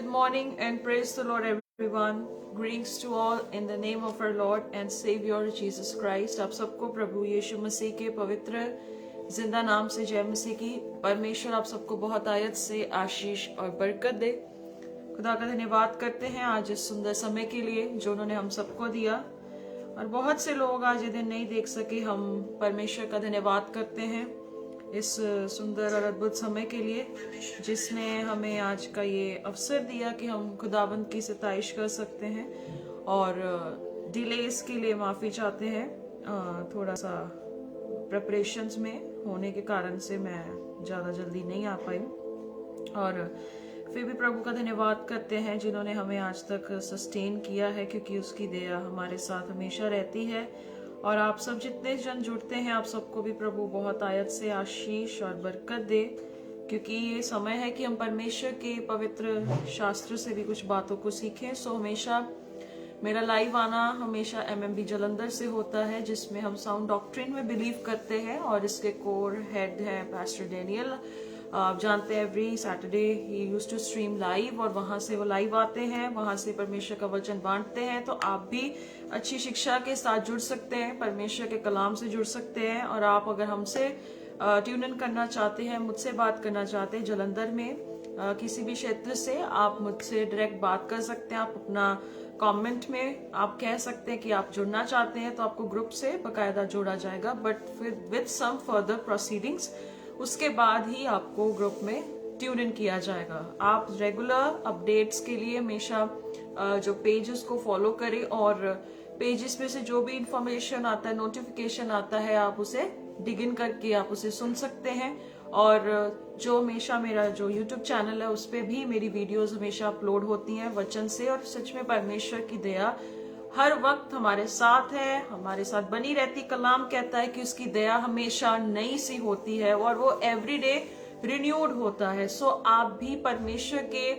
Good morning and praise the Lord everyone. Greetings to all in the name of our Lord and Savior Jesus Christ. आप सबको प्रभु यीशु मसीह के पवित्र जिंदा नाम से जय मसीह की। परमेश्वर आप सबको बहुत आयत से आशीष और बरकत दे। खुदा का धन्यवाद करते हैं आज इस सुंदर समय के लिए जो उन्होंने हम सबको दिया। और बहुत से लोग आज ये दिन नहीं देख सके, हम परमेश्वर का धन्यवाद करते हैं इस सुंदर और अद्भुत समय के लिए जिसने हमें आज का ये अवसर दिया कि हम खुदाबंद की सताइश कर सकते हैं। और डिलेस के लिए माफ़ी चाहते हैं, थोड़ा सा प्रिपरेशंस में होने के कारण से मैं ज़्यादा जल्दी नहीं आ पाई। और फिर भी प्रभु का धन्यवाद करते हैं जिन्होंने हमें आज तक सस्टेन किया है, क्योंकि उसकी दया हमारे साथ हमेशा रहती है। और आप सब जितने जन जुड़ते हैं आप सबको भी प्रभु बहुत आयत से आशीष और बरकत दे, क्योंकि ये समय है कि हम परमेश्वर के पवित्र शास्त्र से भी कुछ बातों को सीखें। सो हमेशा मेरा लाइव आना हमेशा MMB जालंधर से होता है, जिसमें हम साउंड डॉक्ट्रिन में बिलीव करते हैं और इसके कोर हेड है पास्टर डेनियल। आप जानते हैं every Saturday he used to stream live, और वहां से वो लाइव आते हैं, वहां से परमेश्वर का वचन बांटते हैं। तो आप भी अच्छी शिक्षा के साथ जुड़ सकते हैं, परमेश्वर के कलाम से जुड़ सकते हैं। और आप अगर हमसे ट्यून इन करना चाहते हैं, मुझसे बात करना चाहते हैं जालंधर में किसी भी क्षेत्र से, आप मुझसे डायरेक्ट बात कर सकते हैं। आप अपना कमेंट में आप कह सकते हैं कि आप जुड़ना चाहते हैं, तो आपको ग्रुप से बकायदा जोड़ा जाएगा, बट फिर विद सम फर्दर प्रोसीडिंग्स। उसके बाद ही आपको ग्रुप में ट्यून इन किया जाएगा। आप रेगुलर अपडेट्स के लिए हमेशा जो पेजेस को फॉलो करें, और पेजेस में से जो भी इंफॉर्मेशन आता है, नोटिफिकेशन आता है, आप उसे डिग इन करके आप उसे सुन सकते हैं। और जो हमेशा मेरा जो यूट्यूब चैनल है उस पर भी मेरी वीडियोस हमेशा अपलोड होती हैं वचन से। और सच में परमेश्वर की दया हर वक्त हमारे साथ है, हमारे साथ बनी रहती। कलाम कहता है कि उसकी दया हमेशा नई सी होती है और वो एवरीडे रिन्यूड होता है। सो आप भी परमेश्वर के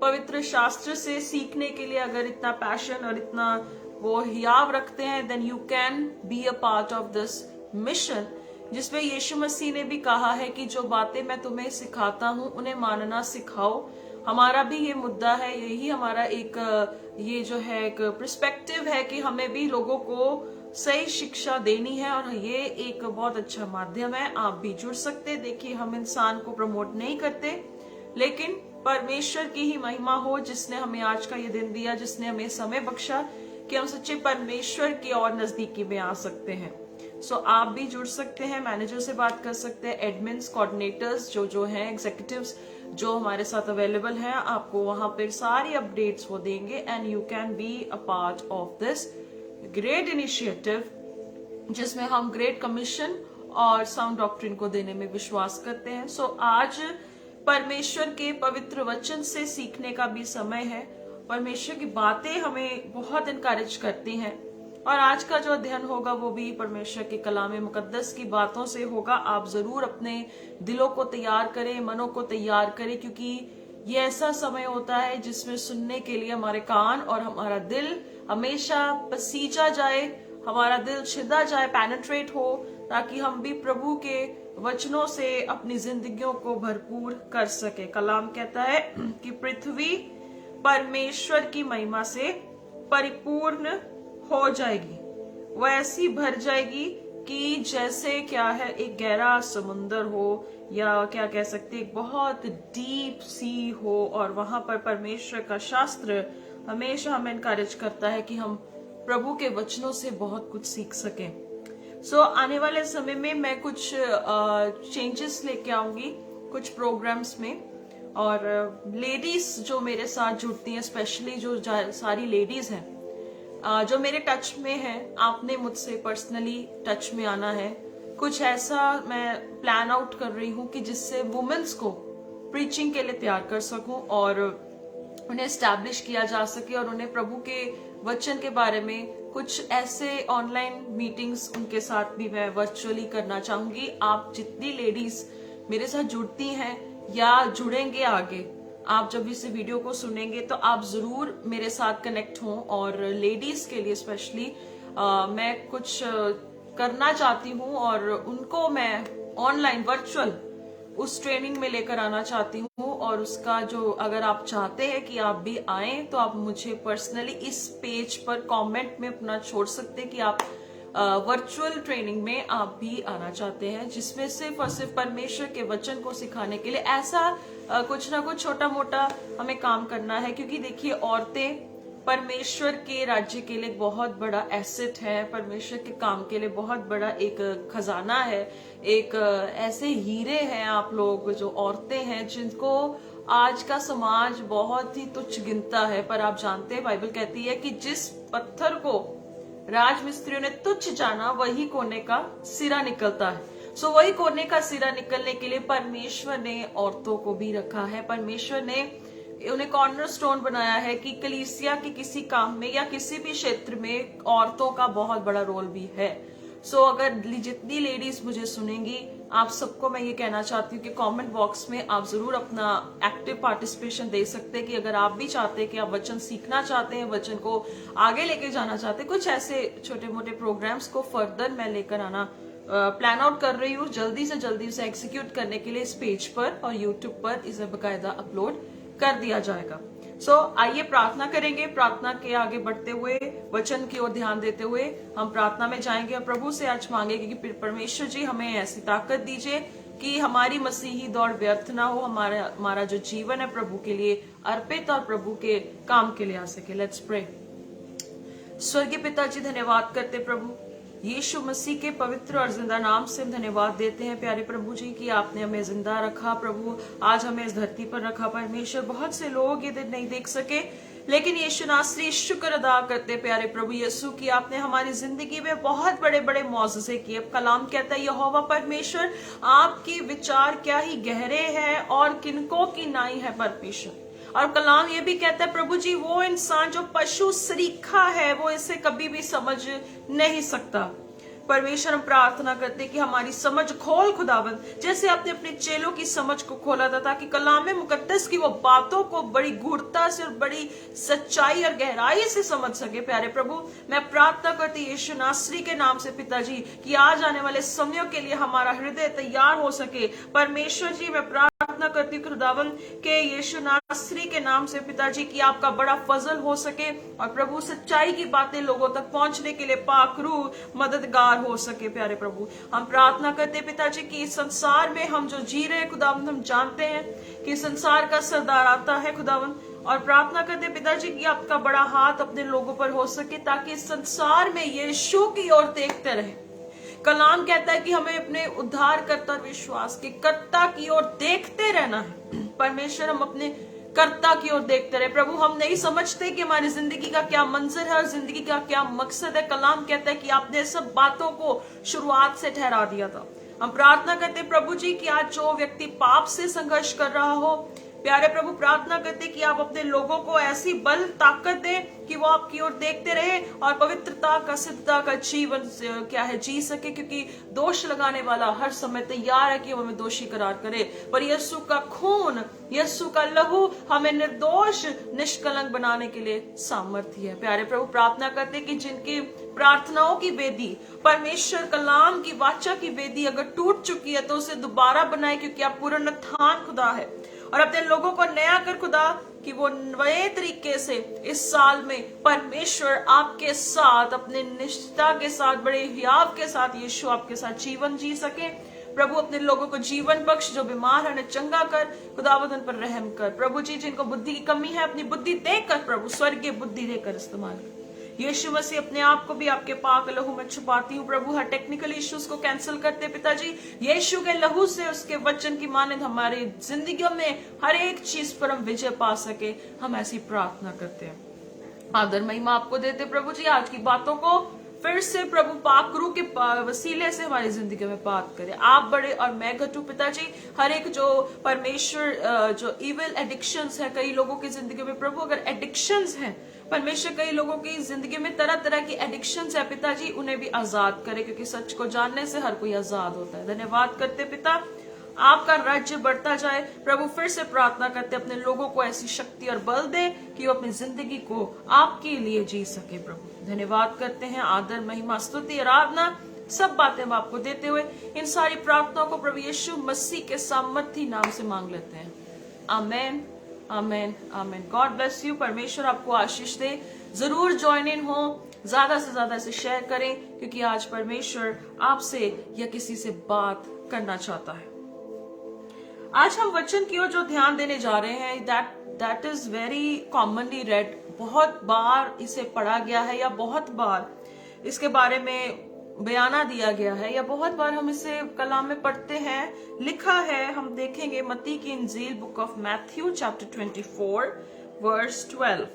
पवित्र शास्त्र से सीखने के लिए अगर इतना पैशन और इतना वो हियाव रखते हैं, then you can be a part of this mission, जिसमें यीशु मसीह ने भी कहा है कि जो बातें मैं तुम्हें सिखाता हूँ उन्हें मानना सिखाओ। हमारा भी ये मुद्दा है, यही हमारा एक ये जो है एक पर्सपेक्टिव है कि हमें भी लोगों को सही शिक्षा देनी है, और ये एक बहुत अच्छा माध्यम है। आप भी जुड़ सकते। देखिए, हम इंसान को प्रमोट नहीं करते, लेकिन परमेश्वर की ही महिमा हो जिसने हमें आज का ये दिन दिया, जिसने हमें समय बख्शा कि हम सच्चे परमेश्वर की और नजदीकी में आ सकते हैं। सो आप भी जुड़ सकते हैं, मैनेजर से बात कर सकते हैं, एडमिन्स, कोऑर्डिनेटर्स जो हैं, एग्जीक्यूटिव्स जो हमारे साथ अवेलेबल हैं, आपको वहां पर सारी अपडेट्स वो देंगे। And you can be a part of this great initiative जिसमें हम ग्रेट कमीशन और साउंड डॉक्ट्रिन को देने में विश्वास करते हैं। सो आज परमेश्वर के पवित्र वचन से सीखने का भी समय है। परमेश्वर की बातें हमें बहुत इनकरेज करती हैं, और आज का जो अध्ययन होगा वो भी परमेश्वर के कलाम मुकद्दस की बातों से होगा। आप जरूर अपने दिलों को तैयार करें, मनों को तैयार करें, क्योंकि ये ऐसा समय होता है जिसमें सुनने के लिए हमारे कान और हमारा दिल हमेशा पसीजा जाए, हमारा दिल छिदा जाए, पेनिट्रेट हो, ताकि हम भी प्रभु के वचनों से अपनी जिंदगियों को भरपूर कर सके। कलाम कहता है कि पृथ्वी परमेश्वर की महिमा से परिपूर्ण हो जाएगी, वो ऐसी भर जाएगी कि जैसे क्या है, एक गहरा समुंदर हो, या क्या कह सकते एक बहुत डीप सी हो। और वहां पर परमेश्वर का शास्त्र हमेशा हमें एनकरेज करता है कि हम प्रभु के वचनों से बहुत कुछ सीख सकें। सो आने वाले समय में मैं कुछ चेंजेस लेके आऊंगी कुछ प्रोग्राम्स में। और लेडीज जो मेरे साथ जुड़ती हैं, स्पेशली जो सारी लेडीज हैं जो मेरे टच में है, आपने मुझसे पर्सनली टच में आना है। कुछ ऐसा मैं प्लान आउट कर रही हूँ कि जिससे वुमेन्स को प्रीचिंग के लिए तैयार कर सकूं और उन्हें एस्टैब्लिश किया जा सके, और उन्हें प्रभु के वचन के बारे में कुछ ऐसे ऑनलाइन मीटिंग्स उनके साथ भी मैं वर्चुअली करना चाहूंगी। आप जितनी लेडीज मेरे साथ जुड़ती हैं या जुड़ेंगे आगे, आप जब इस वीडियो को सुनेंगे तो आप जरूर मेरे साथ कनेक्ट हों। और लेडीज के लिए स्पेशली मैं कुछ करना चाहती हूँ, और उनको मैं ऑनलाइन वर्चुअल उस ट्रेनिंग में लेकर आना चाहती हूँ। और उसका जो अगर आप चाहते हैं कि आप भी आए तो आप मुझे पर्सनली इस पेज पर कमेंट में अपना छोड़ सकते हैं कि आप वर्चुअल ट्रेनिंग में आप भी आना चाहते हैं, जिसमें सिर्फ और सिर्फ परमेश्वर के वचन को सिखाने के लिए ऐसा कुछ ना कुछ छोटा मोटा हमें काम करना है। क्योंकि देखिए, औरतें परमेश्वर के राज्य के लिए बहुत बड़ा एसेट है, परमेश्वर के काम के लिए बहुत बड़ा एक खजाना है, एक ऐसे हीरे हैं आप लोग जो औरतें हैं जिनको आज का समाज बहुत ही तुच्छ गिनता है। पर आप जानते हैं, बाइबल कहती है कि जिस पत्थर को राजमिस्त्रियों ने तुच्छ जाना वही कोने का सिरा निकलता है। सो वही कोने का सिरा निकलने के लिए परमेश्वर ने औरतों को भी रखा है। परमेश्वर ने उन्हें कॉर्नरस्टोन बनाया है कि कलीसिया के किसी काम में या किसी भी क्षेत्र में औरतों का बहुत बड़ा रोल भी है। सो अगर जितनी लेडीज मुझे सुनेंगी, आप सबको मैं ये कहना चाहती हूँ कि कमेंट बॉक्स में आप जरूर अपना एक्टिव पार्टिसिपेशन दे सकते हैं कि अगर आप भी चाहते हैं कि आप वचन सीखना चाहते हैं, वचन को आगे लेके जाना चाहते हैं, कुछ ऐसे छोटे मोटे प्रोग्राम्स को फर्दर मैं लेकर आना प्लान आउट कर रही हूँ। जल्दी से जल्दी उसे एग्जीक्यूट करने के लिए इस पेज पर और यूट्यूब पर इसे बकायदा अपलोड कर दिया जाएगा। सो आइए प्रार्थना करेंगे। प्रार्थना के आगे बढ़ते हुए, वचन की ओर ध्यान देते हुए हम प्रार्थना में जाएंगे और प्रभु से आज मांगेंगे कि परमेश्वर जी हमें ऐसी ताकत दीजिए कि हमारी मसीही दौड़ व्यर्थ ना हो, हमारा जो जीवन है प्रभु के लिए अर्पित और प्रभु के काम के लिए आ सके। Let's pray. स्वर्गीय पिताजी, धन्यवाद करते प्रभु यीशु मसीह के पवित्र और जिंदा नाम से हम धन्यवाद देते हैं प्यारे प्रभु जी कि आपने हमें जिंदा रखा। प्रभु आज हमें इस धरती पर रखा। परमेश्वर, बहुत से लोग ये दिन नहीं देख सके, लेकिन यीशु नासरी शुक्र अदा करते प्यारे प्रभु यीशु कि आपने हमारी जिंदगी में बहुत बड़े बड़े मौजज़े किए। कलाम कहता है, यहोवा परमेश्वर आपके विचार क्या ही गहरे हैं और किनको की नाई है परमेश्वर। और कलाम ये भी कहता है प्रभु जी, वो इंसान जो पशु सरीखा है वो इसे कभी भी समझ नहीं सकता। परमेश्वर, हम प्रार्थना करते हैं कि हमारी समझ खोल खुदावंद, जैसे आपने अपने चेलों की समझ को खोला था ताकि कलाम मुकद्दस की वो बातों को बड़ी गूढ़ता से और बड़ी सच्चाई और गहराई से समझ सके। प्यारे प्रभु, मैं प्रार्थना करती यीशु नासरी के नाम से पिताजी कि आज आने वाले समयों के लिए हमारा हृदय तैयार हो सके। परमेश्वर जी, मैं प्रार्थना करती हूँ खुदावंद के यीशु नासरी के नाम से पिताजी कि आपका बड़ा फजल हो सके और प्रभु सच्चाई की बातें लोगों तक पहुंचने के लिए पाक रूह मददगार हो सके। प्यारे प्रभु, हम प्रार्थना करते पिताजी कि इस संसार में हम जो जी रहे हैं खुदावंद, हम जानते हैं कि संसार का सरदार आता है खुदावंद, और प्रार्थना करते पिताजी कि आपका बड़ा हाथ अपने लोगों पर हो सके ताकि इस संसार में यीशु की ओर देखते रहे। कलाम कहता है कि हमें अपने उद्धारकर्ता और विश्वास के कर्ता की ओर देखते रहना है। परमेश्वर, हम अपने कर्ता की ओर देखते रहे। प्रभु, हम नहीं समझते कि हमारी जिंदगी का क्या मंजर है और जिंदगी का क्या मकसद है। कलाम कहता है कि आपने सब बातों को शुरुआत से ठहरा दिया था। हम प्रार्थना करते प्रभु जी कि आज जो व्यक्ति पाप से संघर्ष कर रहा हो, प्यारे प्रभु प्रार्थना करते कि आप अपने लोगों को ऐसी बल ताकत दें कि वो आपकी ओर देखते रहे और पवित्रता का, सिद्धता का जीवन क्या है जी सके, क्योंकि दोष लगाने वाला हर समय तैयार है कि वो हमें दोषी करार करे। पर यीशु का खून, यीशु का लहू हमें निर्दोष निष्कलंक बनाने के लिए सामर्थ्य है। प्यारे प्रभु प्रार्थना करते कि जिनकी प्रार्थनाओं की वेदी, परमेश्वर कलाम की वाचा की वेदी अगर टूट चुकी है तो उसे दोबारा बनाए, क्योंकि आप पुनरुत्थान खुदा है। और अपने लोगों को नया कर खुदा कि वो नए तरीके से इस साल में परमेश्वर आपके साथ, अपने निष्ठा के साथ, बड़े हियाव के साथ यीशु आपके साथ जीवन जी सके। प्रभु, अपने लोगों को जीवन बख्श, जो बीमार है उन्हें चंगा कर, खुदावंद उन पर रहम कर। प्रभु जी, जिनको बुद्धि की कमी है अपनी बुद्धि देकर प्रभु स्वर्गीय बुद्धि देकर इस्तेमाल कर। यीशु मसीह, अपने आप को भी आपके पाक लहू में छुपाती हूँ प्रभु। हर टेक्निकल इश्यूज को कैंसिल करते पिताजी, यीशु के लहू से, उसके वचन की मानद हमारी जिंदगियों में हर एक चीज पर हम विजय पा सके, हम ऐसी प्रार्थना करते हैं। आदर महिमा आपको देते प्रभु जी। आज की बातों को फिर से प्रभु पाकरू के वसीले से हमारी जिंदगी में बात करें। आप बड़े और मैं घटू पिताजी। हर एक जो परमेश्वर जो इविल एडिक्शंस है कई लोगों की जिंदगी में प्रभु, अगर एडिक्शंस हैं परमेश्वर, कई लोगों की जिंदगी में तरह तरह की एडिक्शंस है पिताजी, उन्हें भी आजाद करे, क्योंकि सच को जानने से हर कोई आजाद होता है। धन्यवाद करते पिता, आपका राज्य बढ़ता जाए। प्रभु, फिर से प्रार्थना करते अपने लोगों को ऐसी शक्ति और बल दे कि वो अपनी जिंदगी को आपके लिए जी सके। प्रभु, धन्यवाद करते हैं। आदर महिमा स्तुति आराधना सब बातें हम आपको देते हुए इन सारी प्रार्थनाओं को प्रभु यीशु मसीह के सामर्थी नाम से मांग लेते हैं, आमेन आमेन आमेन। God bless you. परमेश्वर आपको आशीष दे। जरूर ज्वाइन इन हो, ज्यादा से ज्यादा इसे शेयर करें, क्योंकि आज परमेश्वर आपसे या किसी से बात करना चाहता है। आज हम वचन की ओर जो ध्यान देने जा रहे हैं, that is very commonly red. बहुत बार इसे पढ़ा गया है, या बहुत बार इसके बारे में बयाना दिया गया है, या बहुत बार हम इसे कलाम में पढ़ते हैं। लिखा है, हम देखेंगे मत्ती की इंजील, book of Matthew chapter 24 verse 12।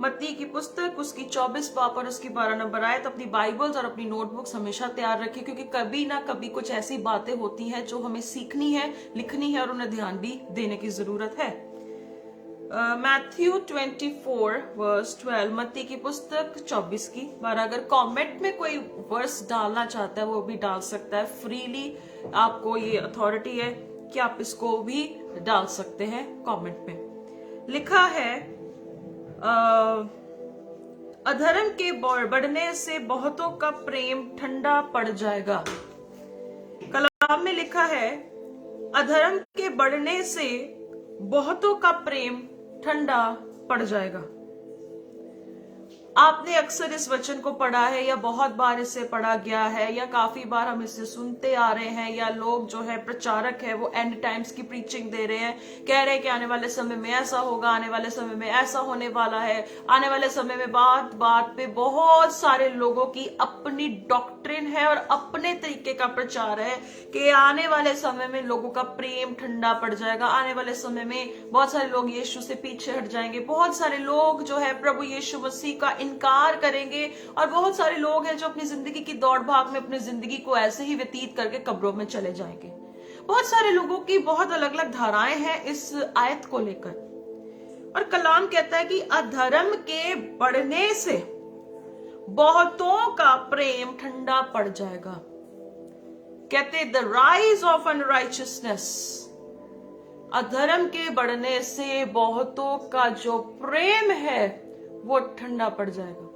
मत्ती की पुस्तक, उसकी 24 बाब और उसकी 12 नंबर आयत। अपनी बाइबल्स और अपनी नोटबुक्स हमेशा तैयार रखें, क्योंकि कभी ना कभी कुछ ऐसी बातें होती हैं जो हमें सीखनी है, लिखनी है और उन्हें ध्यान भी देने की जरूरत है। मैथ्यू 24 वर्स 12, मत्ती की पुस्तक 24 की 12। अगर कमेंट में कोई वर्स डालना चाहता है वो भी डाल सकता है फ्रीली। आपको ये अथॉरिटी है कि आप इसको भी डाल सकते हैं कमेंट में। लिखा है, अधर्म के बढ़ने से बहुतों का प्रेम ठंडा पड़ जाएगा। कलाम में लिखा है, अधर्म के बढ़ने से बहुतों का प्रेम ठंडा पड़ जाएगा। आपने अक्सर इस वचन को पढ़ा है, या बहुत बार इसे पढ़ा गया है, या काफी बार हम इसे सुनते आ रहे हैं, या लोग जो है प्रचारक है वो एंड टाइम्स की प्रीचिंग दे रहे हैं, कह रहे हैं कि आने वाले समय में ऐसा होगा, आने वाले समय में ऐसा होने वाला है। आने वाले समय में बात बात पे बहुत सारे लोगों की अपनी डॉक्ट्रिन है और अपने तरीके का प्रचार है कि आने वाले समय में लोगों का प्रेम ठंडा पड़ जाएगा। आने वाले समय में बहुत सारे लोग यीशु से पीछे हट जाएंगे, बहुत सारे लोग जो है प्रभु यीशु मसीह का इनकार करेंगे, और बहुत सारे लोग हैं जो अपनी जिंदगी की दौड़ भाग में अपनी जिंदगी को ऐसे ही व्यतीत करके कब्रों में चले जाएंगे। बहुत सारे लोगों की बहुत अलग अलग धाराएं हैं इस आयत को लेकर। और कलाम कहता है कि अधर्म के बढ़ने से बहुतों का प्रेम ठंडा पड़ जाएगा। कहते द राइज ऑफ अनराइचियसनेस, अधर्म के बढ़ने से बहुतों का जो प्रेम है वो ठंडा पड़ जाएगा।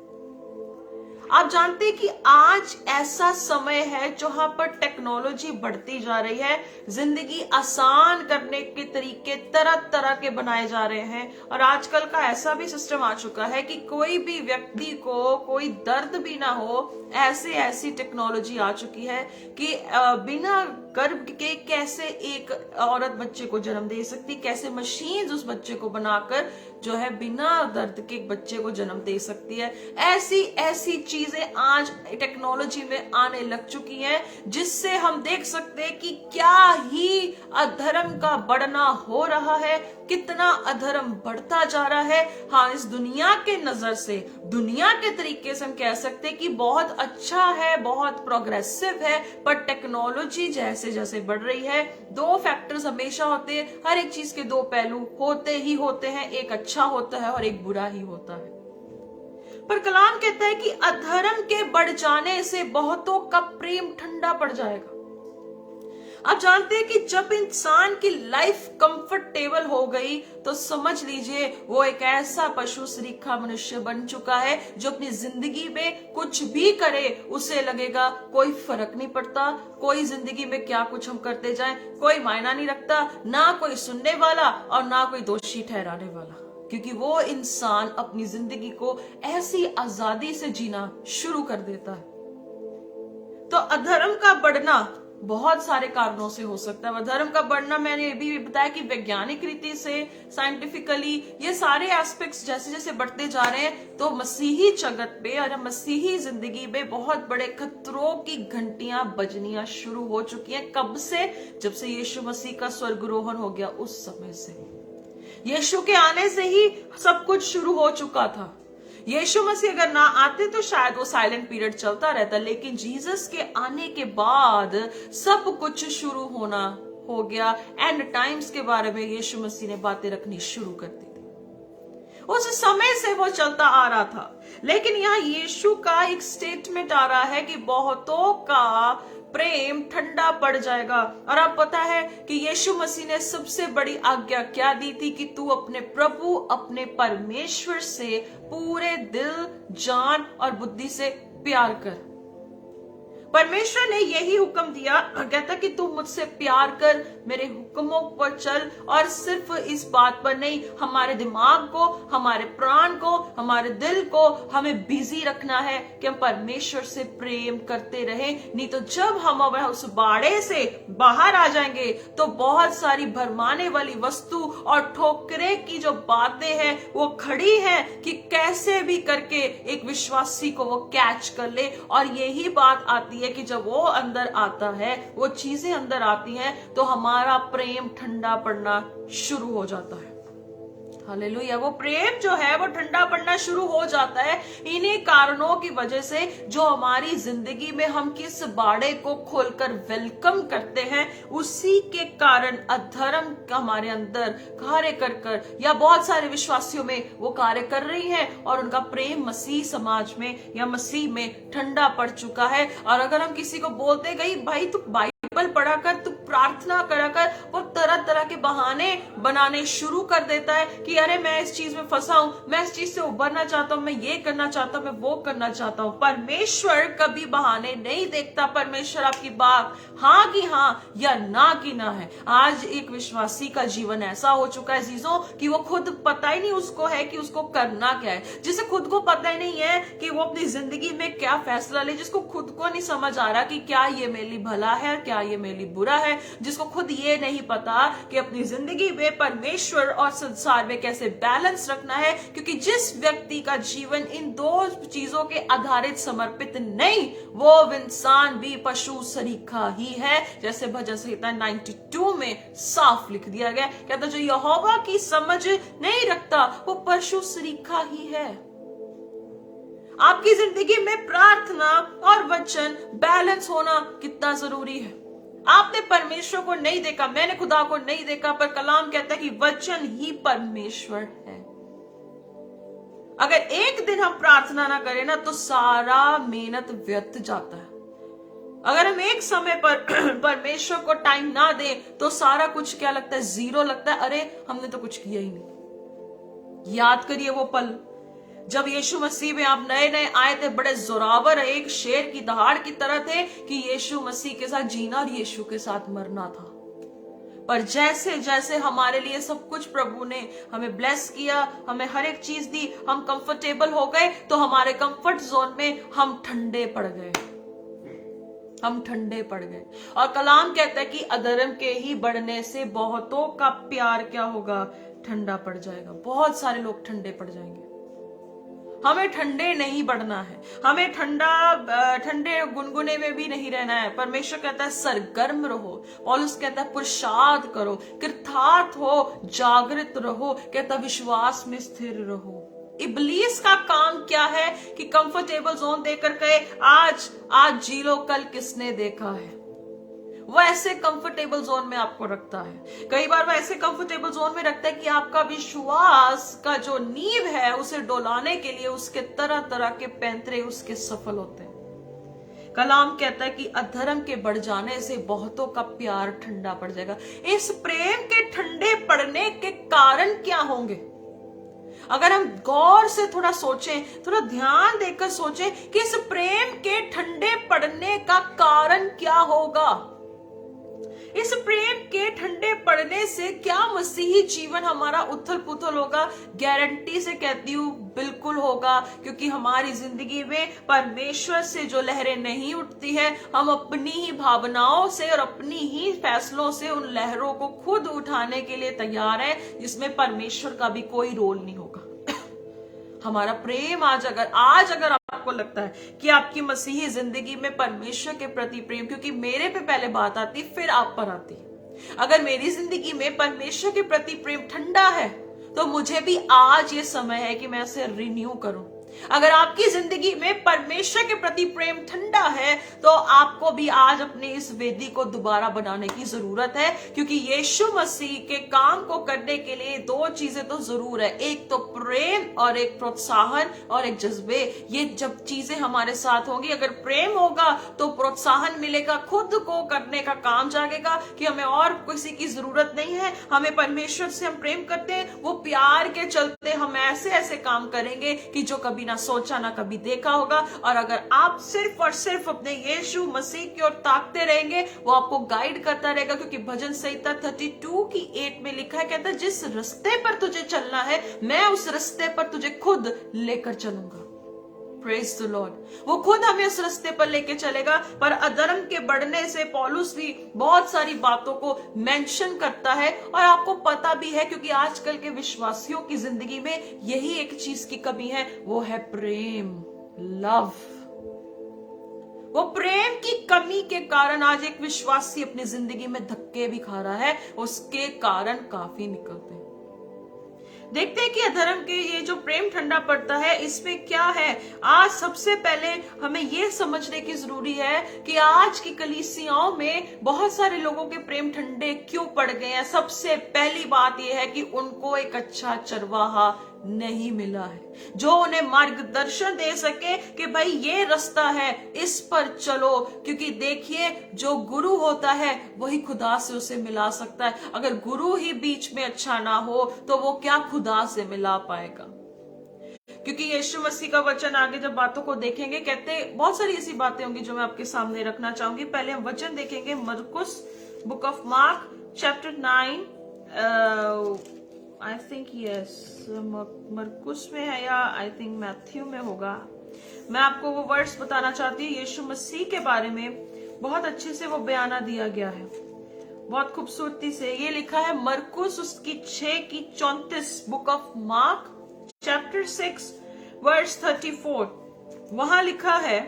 आप जानते हैं कि आज ऐसा समय है जहां पर टेक्नोलॉजी बढ़ती जा रही है, जिंदगी आसान करने के तरीके तरह तरह के बनाए जा रहे हैं, और आजकल का ऐसा भी सिस्टम आ चुका है कि कोई भी व्यक्ति को कोई दर्द भी ना हो, ऐसी टेक्नोलॉजी आ चुकी है कि बिना गर्भ के कैसे एक औरत बच्चे को जन्म दे सकती, कैसे मशीन उस बच्चे को बनाकर जो है बिना दर्द के एक बच्चे को जन्म दे सकती है। ऐसी चीजें आज टेक्नोलॉजी में आने लग चुकी हैं, जिससे हम देख सकते हैं कि क्या ही अधर्म का बढ़ना हो रहा है, कितना अधर्म बढ़ता जा रहा है। हाँ, इस दुनिया के नजर से, दुनिया के तरीके से हम कह सकते हैं कि बहुत अच्छा है, बहुत प्रोग्रेसिव है, पर टेक्नोलॉजी जैसे जैसे बढ़ रही है, दो फैक्टर्स हमेशा होते हैं। हर एक चीज के दो पहलू होते ही होते हैं, एक अच्छा होता है और एक बुरा ही होता है। पर कलाम कहता है कि अधर्म के बढ़ जाने से बहुतों का प्रेम ठंडा पड़ जाएगा। आप जानते हैं कि जब इंसान की लाइफ कंफर्टेबल हो गई तो समझ लीजिए वो एक ऐसा पशु सरीखा मनुष्य बन चुका है जो अपनी जिंदगी में कुछ भी करे उसे लगेगा कोई फर्क नहीं पड़ता, कोई जिंदगी में क्या कुछ हम करते जाएं कोई मायना नहीं रखता, ना कोई सुनने वाला और ना कोई दोषी ठहराने वाला, क्योंकि वो इंसान अपनी जिंदगी को ऐसी आजादी से जीना शुरू कर देता है। तो अधर्म का बढ़ना बहुत सारे कारणों से हो सकता है। अधर्म का बढ़ना मैंने ये भी बताया कि वैज्ञानिक रीति से, साइंटिफिकली, ये सारे एस्पेक्ट्स जैसे जैसे बढ़ते जा रहे हैं तो मसीही जगत पे और मसीही जिंदगी में बहुत बड़े खतरों की घंटियां बजनियां शुरू हो चुकी हैं। कब से? जब से यीशु मसीह का स्वर्गारोहण हो गया, उस समय से। यीशु के आने से ही सब कुछ शुरू हो चुका था। यीशु मसीह अगर ना आते तो शायद वो साइलेंट पीरियड चलता रहता, लेकिन जीसस के आने के बाद सब कुछ शुरू होना हो गया। एंड टाइम्स के बारे में यीशु मसीह ने बातें रखनी शुरू कर दी थी। उस समय से वो चलता आ रहा था, लेकिन यहाँ यीशु का एक स्टेटमेंट आ रहा है कि बहुतों का प्रेम ठंडा पड़ जाएगा। और आप पता है कि यीशु मसीह ने सबसे बड़ी आज्ञा क्या दी थी कि तू अपने प्रभु, अपने परमेश्वर से पूरे दिल, जान और बुद्धि से प्यार कर। परमेश्वर ने यही हुक्म दिया, कहता कि तू मुझसे प्यार कर, मेरे हुक्मों पर चल, और सिर्फ इस बात पर नहीं, हमारे दिमाग को, हमारे प्राण को, हमारे दिल को हमें बिजी रखना है कि हम परमेश्वर से प्रेम करते रहे। नहीं तो जब हम उस बाड़े से बाहर आ जाएंगे तो बहुत सारी भरमाने वाली वस्तु और ठोकरे की जो बातें हैं वो खड़ी हैं कि कैसे भी करके एक विश्वासी को वो कैच कर ले। और यही बात आती है कि जब वो अंदर आता है, वो चीजें अंदर आती हैं, तो हमारा प्रेम ठंडा पड़ना शुरू हो जाता है। हालेलुया। वो प्रेम जो है वो ठंडा पड़ना शुरू हो जाता है इन्हीं कारणों की वजह से जो हमारी जिंदगी में हम किस बाड़े को खोलकर वेलकम करते हैं, उसी के कारण अधर्म हमारे अंदर कार्य कर या बहुत सारे विश्वासियों में वो कार्य कर रही है और उनका प्रेम मसीह समाज में या मसीह में ठंडा पड़ चुका है। और अगर हम किसी को बोलते गई भाई तू बाइबल पढ़ा कर, तू प्रार्थना करा कर, वो तरह तरह के बहाने बनाने शुरू कर देता है कि अरे मैं इस चीज में फंसा हूं, मैं इस चीज से उबरना चाहता हूं, मैं ये करना चाहता हूं, मैं वो करना चाहता हूं। परमेश्वर कभी बहाने नहीं देखता। परमेश्वर आपकी बात हाँ की हाँ या ना की ना है। आज एक विश्वासी का जीवन ऐसा हो चुका है जीजों कि वो खुद पता ही नहीं उसको है कि उसको करना क्या है। जिसे खुद को पता ही नहीं है कि वो अपनी जिंदगी में क्या फैसला ले, जिसको खुद को नहीं समझ आ रहा कि क्या ये मेरे लिए भला है, क्या ये मेरे लिए बुरा है, जिसको खुद ये नहीं पता कि अपनी जिंदगी में परमेश्वर और संसार में कैसे बैलेंस रखना है। क्योंकि जिस व्यक्ति का जीवन इन दो चीजों के आधारित समर्पित नहीं, वो इंसान भी पशु सरीखा ही है। जैसे भजन संहिता 92 में साफ लिख दिया गया, कहता जो यहोवा की समझ नहीं रखता वो पशु सरीखा ही है। आपकी जिंदगी में प्रार्थना और वचन बैलेंस होना कितना जरूरी है। आपने परमेश्वर को नहीं देखा, मैंने खुदा को नहीं देखा, पर कलाम कहता है कि वचन ही परमेश्वर है। अगर एक दिन हम प्रार्थना ना करें ना तो सारा मेहनत व्यर्थ जाता है। अगर हम एक समय पर परमेश्वर को टाइम ना दें तो सारा कुछ क्या लगता है, जीरो लगता है। अरे हमने तो कुछ किया ही नहीं। याद करिए वो पल जब यीशु मसीह में आप नए नए आए थे, बड़े जोरावर एक शेर की दहाड़ की तरह थे कि यीशु मसीह के साथ जीना और यीशु के साथ मरना था। पर जैसे जैसे हमारे लिए सब कुछ प्रभु ने हमें ब्लेस किया, हमें हर एक चीज दी, हम कंफर्टेबल हो गए, तो हमारे कंफर्ट जोन में हम ठंडे पड़ गए। हम ठंडे पड़ गए। और कलाम कहता है कि अधर्म के ही बढ़ने से बहुतों का प्यार क्या होगा, ठंडा पड़ जाएगा। बहुत सारे लोग ठंडे पड़ जाएंगे। हमें ठंडे नहीं बढ़ना है, हमें ठंडे गुनगुने में भी नहीं रहना है। परमेश्वर कहता है सरगर्म रहो, पौलुस कहता है पुरुषार्थ करो, कृतार्थ हो, जागृत रहो, कहता विश्वास में स्थिर रहो। इब्लीस का काम क्या है कि कंफर्टेबल जोन देकर के आज जी लो, कल किसने देखा है। वो ऐसे कंफर्टेबल जोन में आपको रखता है। कई बार वो ऐसे कंफर्टेबल जोन में रखता है कि आपका विश्वास का जो नींव है उसे डोलाने के लिए उसके तरह तरह के पैंतरे उसके सफल होते हैं। कलाम कहता है कि अधर्म के बढ़ जाने से बहुतों का प्यार ठंडा पड़ जाएगा। इस प्रेम के ठंडे पड़ने के कारण क्या होंगे? अगर हम गौर से थोड़ा सोचें, थोड़ा ध्यान देकर सोचें कि इस प्रेम के ठंडे पड़ने का कारण क्या होगा। इस प्रेम के ठंडे पड़ने से क्या मसीही जीवन हमारा उथल पुथल होगा? गारंटी से कहती हूं बिल्कुल होगा। क्योंकि हमारी जिंदगी में परमेश्वर से जो लहरें नहीं उठती है, हम अपनी ही भावनाओं से और अपनी ही फैसलों से उन लहरों को खुद उठाने के लिए तैयार है, जिसमें परमेश्वर का भी कोई रोल नहीं होगा। हमारा प्रेम आज अगर आपको लगता है कि आपकी मसीही जिंदगी में परमेश्वर के प्रति प्रेम, क्योंकि मेरे पे पहले बात आती फिर आप पर आती, अगर मेरी जिंदगी में परमेश्वर के प्रति प्रेम ठंडा है तो मुझे भी आज ये समय है कि मैं उसे रिन्यू करूं। अगर आपकी जिंदगी में परमेश्वर के प्रति प्रेम ठंडा है तो आपको भी आज अपने इस वेदी को दोबारा बनाने की जरूरत है। क्योंकि यीशु मसीह के काम को करने के लिए दो चीजें तो जरूर है, एक तो प्रेम और एक प्रोत्साहन और एक जज्बे। ये जब चीजें हमारे साथ होंगी, अगर प्रेम होगा तो प्रोत्साहन मिलेगा, खुद को करने का काम जागेगा कि हमें और किसी की जरूरत नहीं है, हमें परमेश्वर से हम प्रेम करते हैं, वो प्यार के चलते हम ऐसे ऐसे काम करेंगे कि जो कभी ना सोचा ना कभी देखा होगा। और अगर आप सिर्फ और सिर्फ अपने यीशु मसीह की ओर ताकते रहेंगे, वो आपको गाइड करता रहेगा। क्योंकि भजन संहिता 32:8 में लिखा है, कहता है जिस रास्ते पर तुझे चलना है मैं उस रास्ते पर तुझे खुद लेकर चलूंगा। Praise the Lord. वो खुद हमें उस रास्ते पर लेके चलेगा। पर अधर्म के बढ़ने से पौलुस भी बहुत सारी बातों को मेंशन करता है, और आपको पता भी है क्योंकि आजकल के विश्वासियों की जिंदगी में यही एक चीज की कमी है, वो है प्रेम, लव। वो प्रेम की कमी के कारण आज एक विश्वासी अपनी जिंदगी में धक्के भी खा रहा है, उसके कारण काफी निकलते हैं। देखते हैं कि अधर्म के ये जो प्रेम ठंडा पड़ता है इसमें क्या है। आज सबसे पहले हमें ये समझने की जरूरी है कि आज की कलीसियाओं में बहुत सारे लोगों के प्रेम ठंडे क्यों पड़ गए हैं। सबसे पहली बात यह है कि उनको एक अच्छा चरवाहा नहीं मिला है जो उन्हें मार्गदर्शन दे सके कि भाई ये रास्ता है, इस पर चलो। क्योंकि देखिए, जो गुरु होता है वही खुदा से उसे मिला सकता है। अगर गुरु ही बीच में अच्छा ना हो तो वो क्या खुदा से मिला पाएगा। क्योंकि यीशु मसीह का वचन आगे जब बातों को देखेंगे, कहते बहुत सारी ऐसी बातें होंगी जो मैं आपके सामने रखना चाहूंगी। पहले हम वचन देखेंगे मरकुस, book of Mark chapter 9, I think yes मरकुस में है या आई थिंक मैथ्यू में होगा। मैं आपको वो वर्ड्स बताना चाहती हूँ। यीशु मसीह के बारे में बहुत अच्छे से वो बयाना दिया गया है, बहुत खूबसूरती से। ये लिखा है मरकुस उसकी 6:34, book of Mark chapter 6 verse 34। वहां लिखा है,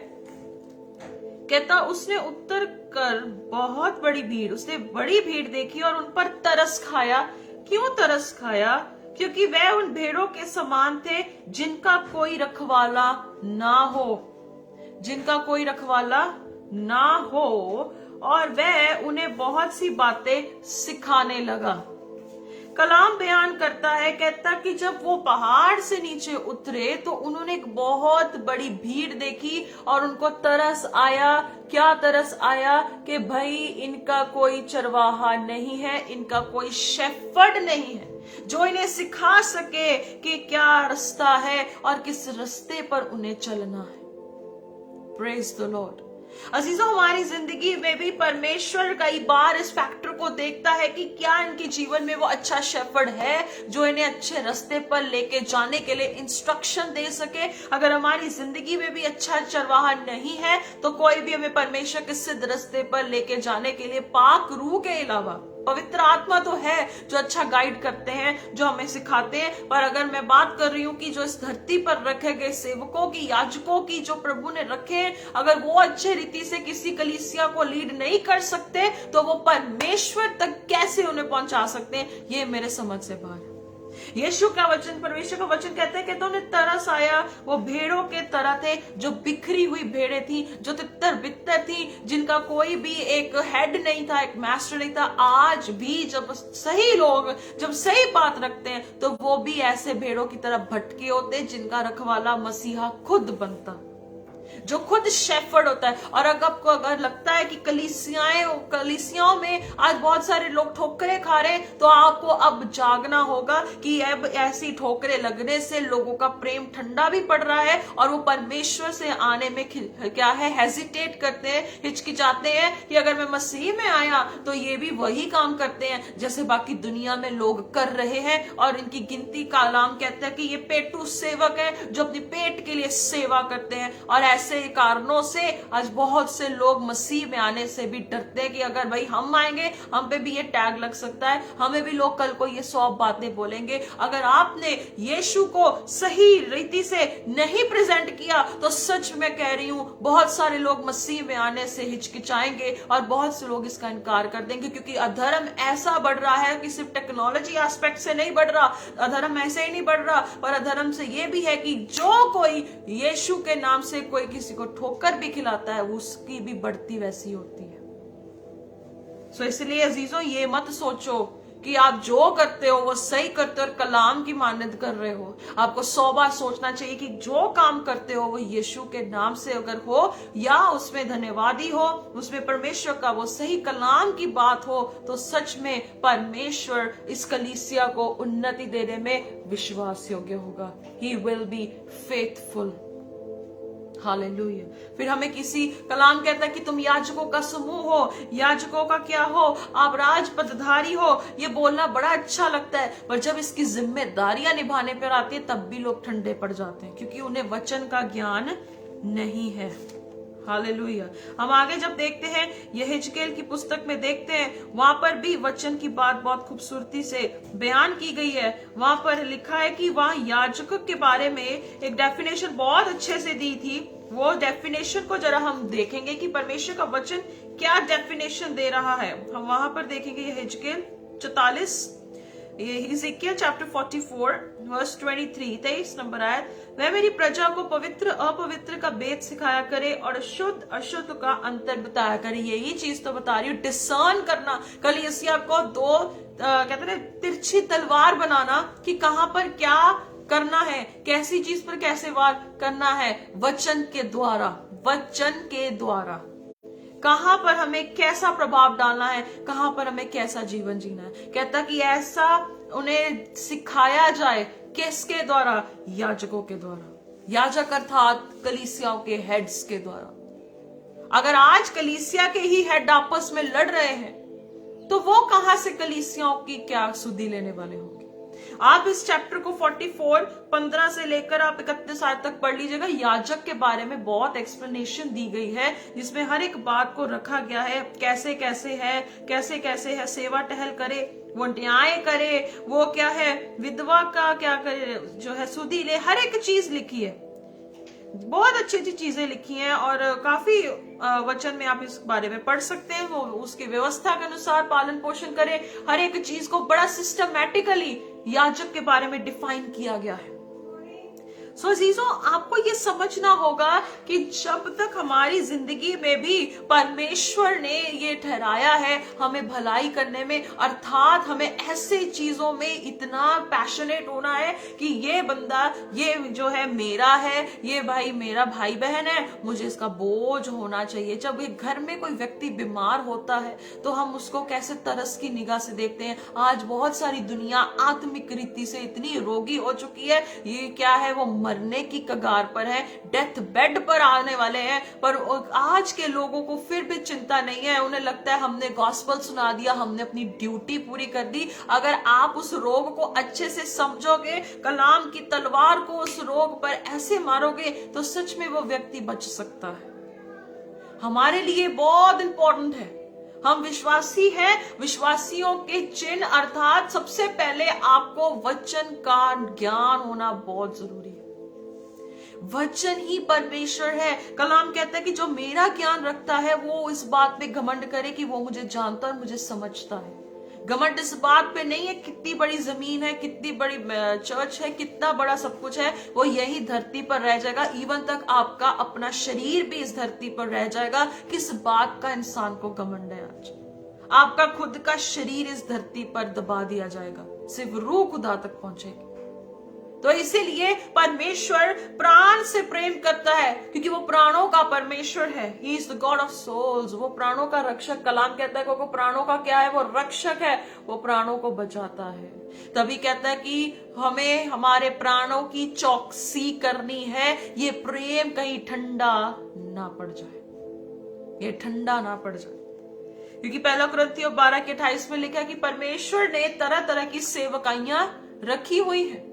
कहता उसने उत्तर कर बहुत बड़ी भीड़, उसने बड़ी भीड़ देखी और उन पर तरस खाया। क्यों तरस खाया? क्योंकि वह उन भेड़ों के समान थे जिनका कोई रखवाला ना हो, जिनका कोई रखवाला ना हो। और वह उन्हें बहुत सी बातें सिखाने लगा। कलाम बयान करता है, कहता कि जब वो पहाड़ से नीचे उतरे तो उन्होंने एक बहुत बड़ी भीड़ देखी और उनको तरस आया। क्या तरस आया? कि भाई इनका कोई चरवाहा नहीं है, इनका कोई शेफर्ड नहीं है जो इन्हें सिखा सके कि क्या रास्ता है और किस रास्ते पर उन्हें चलना है। Praise the Lord. अजीजों, हमारी जिंदगी में भी परमेश्वर कई बार इस फैक्टर को देखता है कि क्या इनके जीवन में वो अच्छा शेफर्ड है जो इन्हें अच्छे रास्ते पर लेके जाने के लिए इंस्ट्रक्शन दे सके। अगर हमारी जिंदगी में भी अच्छा चरवाहा नहीं है तो कोई भी हमें परमेश्वर के सिद्ध रास्ते पर लेके जाने के लिए पाक रूह के अलावा पवित्र आत्मा तो है जो अच्छा गाइड करते हैं, जो हमें सिखाते हैं। पर अगर मैं बात कर रही हूँ कि जो इस धरती पर रखे गए सेवकों की, याजकों की, जो प्रभु ने रखे हैं, अगर वो अच्छे रीति से किसी कलीसिया को लीड नहीं कर सकते तो वो परमेश्वर तक कैसे उन्हें पहुंचा सकते हैं, ये मेरे समझ से बाहर है। यीशु का वचन, परमेश्वर का वचन कहते हैं कि तो उन्हें तरस आया। वो भेड़ों के तरह थे, जो बिखरी हुई भेड़ें थी, जो तितर बितर थी, जिनका कोई भी एक हेड नहीं था, एक मास्टर नहीं था। आज भी जब सही लोग जब सही बात रखते हैं तो वो भी ऐसे भेड़ों की तरह भटके होते, जिनका रखवाला मसीहा खुद बनता, जो खुद शेफर्ड होता है। और अगर आपको अगर लगता है कि कलीसियाओं में आज बहुत सारे लोग ठोकरें खा रहे हैं, तो आपको अब जागना होगा कि अब ऐसी ठोकरें लगने से लोगों का प्रेम ठंडा भी पड़ रहा है और वो परमेश्वर से आने में क्या है, हेजिटेट करते हैं, हिचकिचाते हैं कि अगर मैं मसीह में आया तो ये भी वही काम करते हैं जैसे बाकी दुनिया में लोग कर रहे हैं। और इनकी गिनती कलाम कहता है कि ये पेटू सेवक है जो अपनी पेट के लिए सेवा करते हैं। और ऐसे कारणों से आज बहुत से लोग मसीह में आने से भी डरते हैं कि अगर भाई हम आएंगे हम पे भी ये टैग लग सकता है, हमें भी लोग कल को ये 100 बातें बोलेंगे। अगर आपने यीशु को सही रीति से नहीं प्रेजेंट किया तो सच में कह रही हूं बहुत सारे लोग मसीह में आने से हिचकिचाएंगे और बहुत से लोग इसका इनकार कर देंगे। क्योंकि अधर्म ऐसा बढ़ रहा है कि सिर्फ टेक्नोलॉजी एस्पेक्ट से नहीं बढ़ रहा, अधर्म ऐसे ही नहीं बढ़ रहा, पर अधर्म से ये भी है कि जो कोई यीशु के नाम से कोई किसी को ठोकर भी खिलाता है उसकी भी बढ़ती वैसी होती है। सो इसलिए अजीजों, ये मत सोचो कि आप जो करते हो वो सही करते हो और कलाम की मानद कर रहे हो। आपको 100 बार सोचना चाहिए कि जो काम करते हो वो यीशु के नाम से अगर हो या उसमें धन्यवादी हो, उसमें परमेश्वर का वो सही कलाम की बात हो, तो सच में परमेश्वर इस कलीसिया को उन्नति देने में विश्वास योग्य होगा। He will be faithful। Hallelujah. फिर हमें किसी कलाम कहता है कि तुम याजकों का समूह हो, याजकों का क्या हो, आप राज पदधारी हो। ये बोलना बड़ा अच्छा लगता है, पर जब इसकी जिम्मेदारियां निभाने पर आती है तब भी लोग ठंडे पड़ जाते हैं, क्योंकि उन्हें वचन का ज्ञान नहीं है। हालेलुया। हम आगे जब देखते हैं यहेजकेल की पुस्तक में देखते हैं, वहां पर भी वचन की बात बहुत खूबसूरती से बयान की गई है। वहां पर लिखा है कि वहां याजक के बारे में एक डेफिनेशन बहुत अच्छे से दी थी। वो डेफिनेशन को जरा हम देखेंगे कि परमेश्वर का वचन क्या डेफिनेशन दे रहा है। हम वहां पर देखेंगे यहेजकेल 44, इज़ेकियल चैप्टर 44 वर्स 23 नंबर आयत। वह मेरी प्रजा को पवित्र अपवित्र का भेद सिखाया करे और शुद्ध अशुद्ध का अंतर बताया करे। यही चीज तो बता रही हूँ, डिसर्न करना। कलीसिया को दो कहते हैं तिरछी तलवार बनाना कि कहां पर क्या करना है, कैसी चीज पर कैसे वार करना है। वचन के द्वारा, वचन के द्वारा कहां पर हमें कैसा प्रभाव डालना है, कहां पर हमें कैसा जीवन जीना है। कहता कि ऐसा उन्हें सिखाया जाए, किसके द्वारा? याजकों के द्वारा। याजक अर्थात कलीसियाओं के हेड्स के द्वारा। अगर आज कलीसिया के ही हेड आपस में लड़ रहे हैं तो वो कहां से कलीसियाओं की क्या सुधि लेने वाले होंगे। आप इस चैप्टर को 44 15 से लेकर आप 31 आयत तक पढ़ लीजिएगा। याजक के बारे में बहुत एक्सप्लेनेशन दी गई है, जिसमें हर एक बात को रखा गया है, कैसे कैसे है, कैसे कैसे है, सेवा टहल करे, वो न्याय करे, वो क्या है, विधवा का क्या करे, जो है सुधि ले, हर एक चीज लिखी है। बहुत अच्छी अच्छी चीजें लिखी हैं और काफी वचन में आप इस बारे में पढ़ सकते हैं। वो उसकी व्यवस्था के अनुसार पालन पोषण करे, हर एक चीज को बड़ा सिस्टमैटिकली याजक के बारे में डिफाइन किया गया है। सो अजीजों, आपको ये समझना होगा कि जब तक हमारी जिंदगी में भी परमेश्वर ने ये ठहराया है हमें भलाई करने में, अर्थात हमें ऐसे चीजों में इतना पैशनेट होना है कि ये बंदा, ये जो है मेरा है, ये भाई मेरा भाई बहन है, मुझे इसका बोझ होना चाहिए। जब एक घर में कोई व्यक्ति बीमार होता है तो हम उसको कैसे तरस की निगाह से देखते हैं। आज बहुत सारी दुनिया आत्मिक रीति से इतनी रोगी हो चुकी है, ये क्या है, वो मरने की कगार पर है, डेथ बेड पर आने वाले हैं, पर आज के लोगों को फिर भी चिंता नहीं है। उन्हें लगता है हमने गॉस्पेल सुना दिया, हमने अपनी ड्यूटी पूरी कर दी। अगर आप उस रोग को अच्छे से समझोगे, कलाम की तलवार को उस रोग पर ऐसे मारोगे तो सच में वो व्यक्ति बच सकता है। हमारे लिए बहुत इंपॉर्टेंट है, हम विश्वासी हैं, विश्वासियों के चिन्ह अर्थात सबसे पहले आपको वचन का ज्ञान होना बहुत जरूरी है। वचन ही परमेश्वर है। कलाम कहता है कि जो मेरा ज्ञान रखता है वो इस बात पे घमंड करे कि वो मुझे जानता और मुझे समझता है। घमंड इस बात पे नहीं है कितनी बड़ी जमीन है, कितनी बड़ी चर्च है, कितना बड़ा सब कुछ है, वो यही धरती पर रह जाएगा। इवन तक आपका अपना शरीर भी इस धरती पर रह जाएगा। किस बात का इंसान को घमंड है? आज आपका खुद का शरीर इस धरती पर दबा दिया जाएगा, सिर्फ रूह खुदा तक पहुंचेगी। तो इसीलिए परमेश्वर प्राण से प्रेम करता है, क्योंकि वो प्राणों का परमेश्वर है। He is the God of souls। वो प्राणों का रक्षक। कलाम कहता है कि वो प्राणों का क्या है, वो रक्षक है, वो प्राणों को बचाता है। तभी कहता है कि हमें हमारे प्राणों की चौकसी करनी है, ये प्रेम कहीं ठंडा ना पड़ जाए, ये ठंडा ना पड़ जाए। क्योंकि 1 कुरिन्थियों 12:28 में लिखा है कि परमेश्वर ने तरह तरह की सेवकाइयां रखी हुई है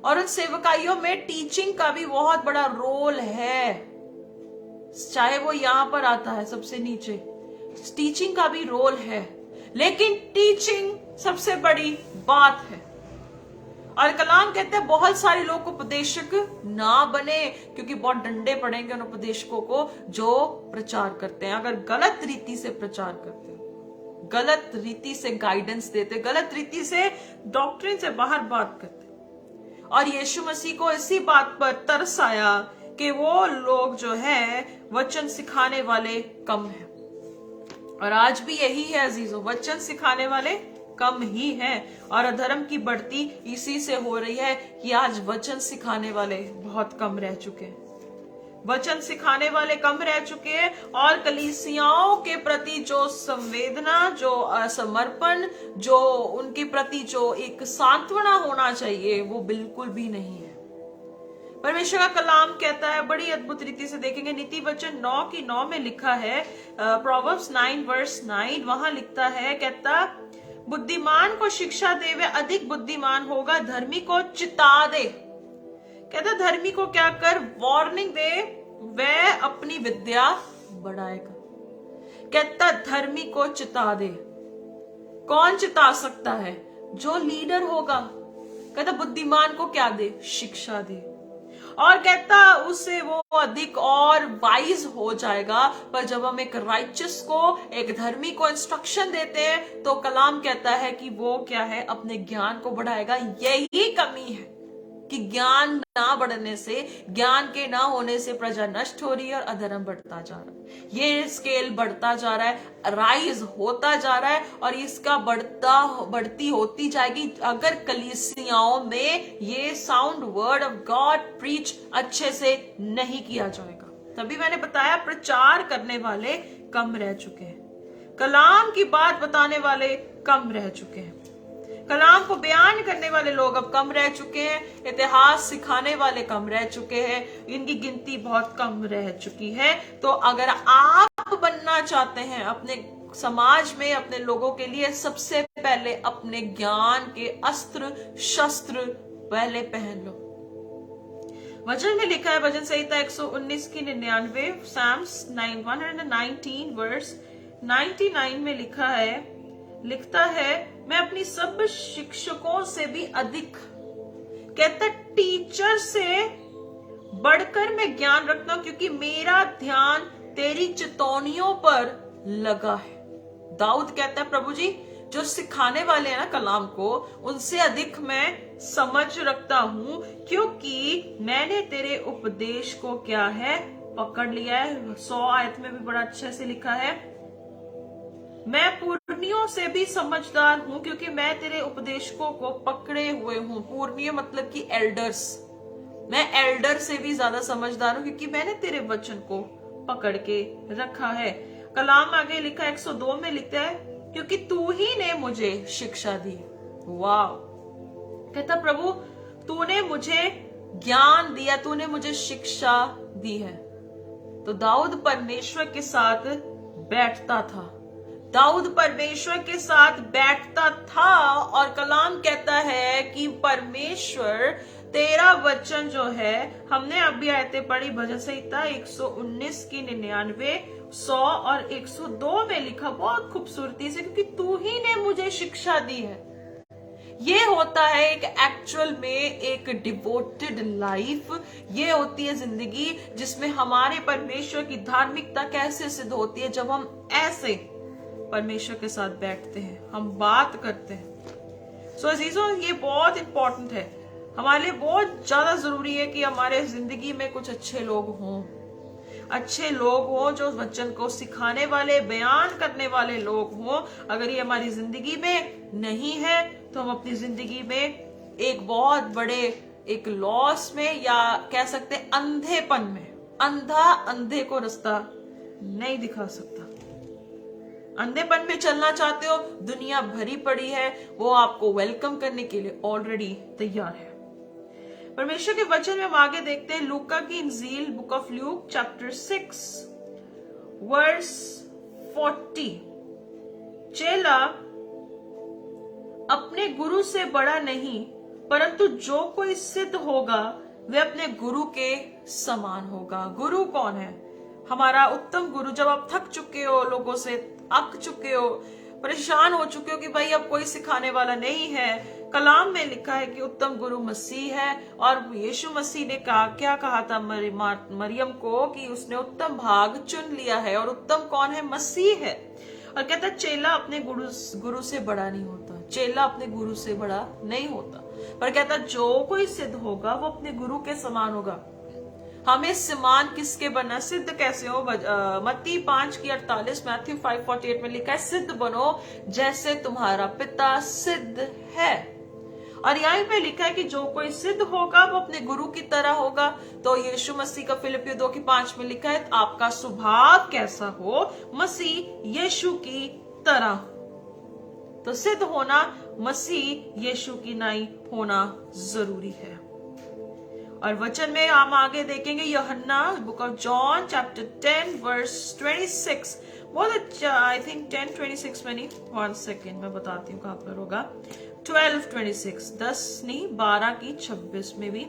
और उन सेवकाइयों में टीचिंग का भी बहुत बड़ा रोल है। चाहे वो यहां पर आता है सबसे नीचे, टीचिंग का भी रोल है, लेकिन टीचिंग सबसे बड़ी बात है। और कलाम कहते हैं बहुत सारे लोग उपदेशक ना बने, क्योंकि बहुत डंडे पड़ेंगे उन उपदेशकों को जो प्रचार करते हैं। अगर गलत रीति से प्रचार करते हैं, गलत रीति से गाइडेंस देते, गलत रीति से डॉक्ट्रिन से बाहर बात करते। और यीशु मसीह को इसी बात पर तरस आया कि वो लोग जो है वचन सिखाने वाले कम हैं। और आज भी यही है अजीजों, वचन सिखाने वाले कम ही है, और अधर्म की बढ़ती इसी से हो रही है कि आज वचन सिखाने वाले बहुत कम रह चुके हैं। वचन सिखाने वाले कम रह चुके हैं, और कलीसियाओं के प्रति जो संवेदना, जो समर्पण, जो उनके प्रति जो एक सांत्वना होना चाहिए, वो बिल्कुल भी नहीं है। परमेश्वर का कलाम कहता है, बड़ी अद्भुत रीति से देखेंगे, नीति वचन 9:9 में लिखा है, प्रोवर्ब्स 9:9, वहां लिखता है, कहता बुद्धिमान को शिक्षा दे वह अधिक बुद्धिमान होगा, धर्मी को चिता दे। कहता धर्मी को क्या कर, वार्निंग दे, वह अपनी विद्या बढ़ाएगा। कहता धर्मी को चिता दे। कौन चिता सकता है? जो लीडर होगा। कहता बुद्धिमान को क्या दे, शिक्षा दे, और कहता उससे वो अधिक और वाइज हो जाएगा। पर जब हम एक राइचस को, एक धर्मी को इंस्ट्रक्शन देते हैं, तो कलाम कहता है कि वो क्या है, अपने ज्ञान को बढ़ाएगा। यही कमी है कि ज्ञान ना बढ़ने से, ज्ञान के ना होने से प्रजा नष्ट हो रही है और अधर्म बढ़ता जा रहा है। ये स्केल बढ़ता जा रहा है, राइज होता जा रहा है, और इसका बढ़ती होती जाएगी अगर कलीसियाओं में ये sound word of God preach अच्छे से नहीं किया जाएगा। तभी मैंने बताया प्रचार करने वाले कम रह चुके हैं, कलाम की बात बताने वाले कम रह चुके हैं, कलाम को बयान करने वाले लोग अब कम रह चुके हैं, इतिहास सिखाने वाले कम रह चुके हैं, इनकी गिनती बहुत कम रह चुकी है। तो अगर आप बनना चाहते हैं अपने समाज में, अपने लोगों के लिए, सबसे पहले अपने ज्ञान के अस्त्र शस्त्र पहले पहन लो। वचन में लिखा है, वचन संहिता 119:99, Psalms 119 वर्स 99 में लिखता है, मैं अपनी सब शिक्षकों से भी अधिक, कहता टीचर से बढ़कर मैं ज्ञान रखता हूं, क्योंकि मेरा ध्यान तेरी चितौनियों पर लगा है। दाऊद कहता है, प्रभु जी जो सिखाने वाले हैं ना कलाम को, उनसे अधिक मैं समझ रखता हूं, क्योंकि मैंने तेरे उपदेश को क्या है, पकड़ लिया है। 100 आयत में भी बड़ा अच्छे से लिखा है, मैं पूर्णियों से भी समझदार हूं, क्योंकि मैं तेरे उपदेशों को पकड़े हुए हूं। पूर्णिय मतलब कि एल्डर्स, मैं एल्डर से भी ज्यादा समझदार हूं, क्योंकि मैंने तेरे वचन को पकड़ के रखा है। कलाम आगे लिखा 102 में लिखता है, क्योंकि तू ही ने मुझे शिक्षा दी। वाह, कहता प्रभु तूने मुझे ज्ञान दिया, तूने मुझे शिक्षा दी है। तो दाऊद परमेश्वर के साथ बैठता था, दाऊद परमेश्वर के साथ बैठता था, और कलाम कहता है कि परमेश्वर तेरा वचन जो है, हमने अभी आयतें पढ़ी, भजन संहिता 119:99, 100 और 102 में लिखा बहुत खूबसूरती से, क्योंकि तू ही ने मुझे शिक्षा दी है। ये होता है एक एक्चुअल में एक डिवोटेड लाइफ, ये होती है जिंदगी जिसमें हमारे परमेश्वर की धार्मिकता कैसे सिद्ध होती है, जब हम ऐसे परमेश्वर के साथ बैठते हैं, हम बात करते हैं। सो अजीजों, ये बहुत इंपॉर्टेंट है, हमारे लिए बहुत ज्यादा जरूरी है कि हमारे जिंदगी में कुछ अच्छे लोग हों, अच्छे लोग हों जो वचन को सिखाने वाले, बयान करने वाले लोग हों। अगर ये हमारी जिंदगी में नहीं है, तो हम अपनी जिंदगी में एक बहुत बड़े एक लॉस में, या कह सकते अंधेपन में, अंधा अंधे को रास्ता नहीं दिखा सकता। अंधेपन में चलना चाहते हो, दुनिया भरी पड़ी है, वो आपको वेलकम करने के लिए ऑलरेडी तैयार है। परमेश्वर के वचन में हम आगे देखते हैं, लूका की इंजील, book of Luke chapter 6 verse 40। चेला अपने गुरु से बड़ा नहीं, परंतु जो कोई सिद्ध होगा वह अपने गुरु के समान होगा। गुरु कौन है? हमारा उत्तम गुरु। जब आप थक चुके हो, लोगों से अक चुके हो, परेशान हो चुके हो कि भाई अब कोई सिखाने वाला नहीं है, कलाम में लिखा है कि उत्तम गुरु मसीह है। और यीशु मसीह ने क्या कहा था मरियम को, कि उसने उत्तम भाग चुन लिया है, और उत्तम कौन है? मसीह है। और कहता चेला अपने गुरु से बड़ा नहीं होता, चेला अपने गुरु से बड़ा नहीं होता, पर कहता जो कोई सिद्ध होगा वो अपने गुरु के समान होगा। हमें समान किसके बनना, सिद्ध कैसे हो। मत्ती 5:48, मैथ्यू 5:48 में लिखा है, सिद्ध बनो जैसे तुम्हारा पिता सिद्ध है। और यहीं पे लिखा है कि जो कोई सिद्ध होगा वो अपने गुरु की तरह होगा। तो यीशु मसीह का फिलिपियो 2:5 में लिखा है, आपका स्वभाव कैसा हो, मसीह यीशु की तरह। तो सिद्ध होना मसीह यीशु की नाई होना जरूरी है। और वचन में हम आगे देखेंगे, Yuhanna book of John chapter 10 verse 26, बहुत अच्छा, आई थिंक 10:26 में नहीं, 1 सेकेंड मैं बताती हूँ कहां पर होगा, 12:26, 10 नहीं 12:26 में भी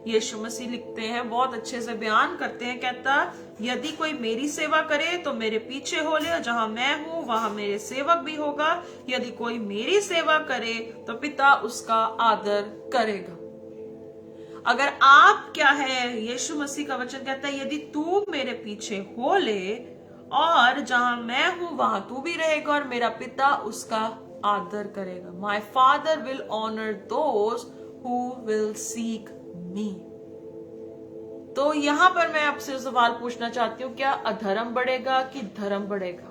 यीशु मसीह लिखते हैं, बहुत अच्छे से बयान करते हैं। कहता, यदि कोई मेरी सेवा करे तो मेरे पीछे हो ले, जहां मैं हूं वहां मेरे सेवक भी होगा। यदि कोई मेरी सेवा करे तो पिता उसका आदर करेगा। अगर आप क्या है, यीशु मसीह का वचन कहता है, यदि तू मेरे पीछे हो ले और जहां मैं हूं वहां तू भी रहेगा और मेरा पिता उसका आदर करेगा। My father will honour those who will seek me. तो यहां पर मैं आपसे सवाल पूछना चाहती हूं, क्या अधर्म बढ़ेगा कि धर्म बढ़ेगा?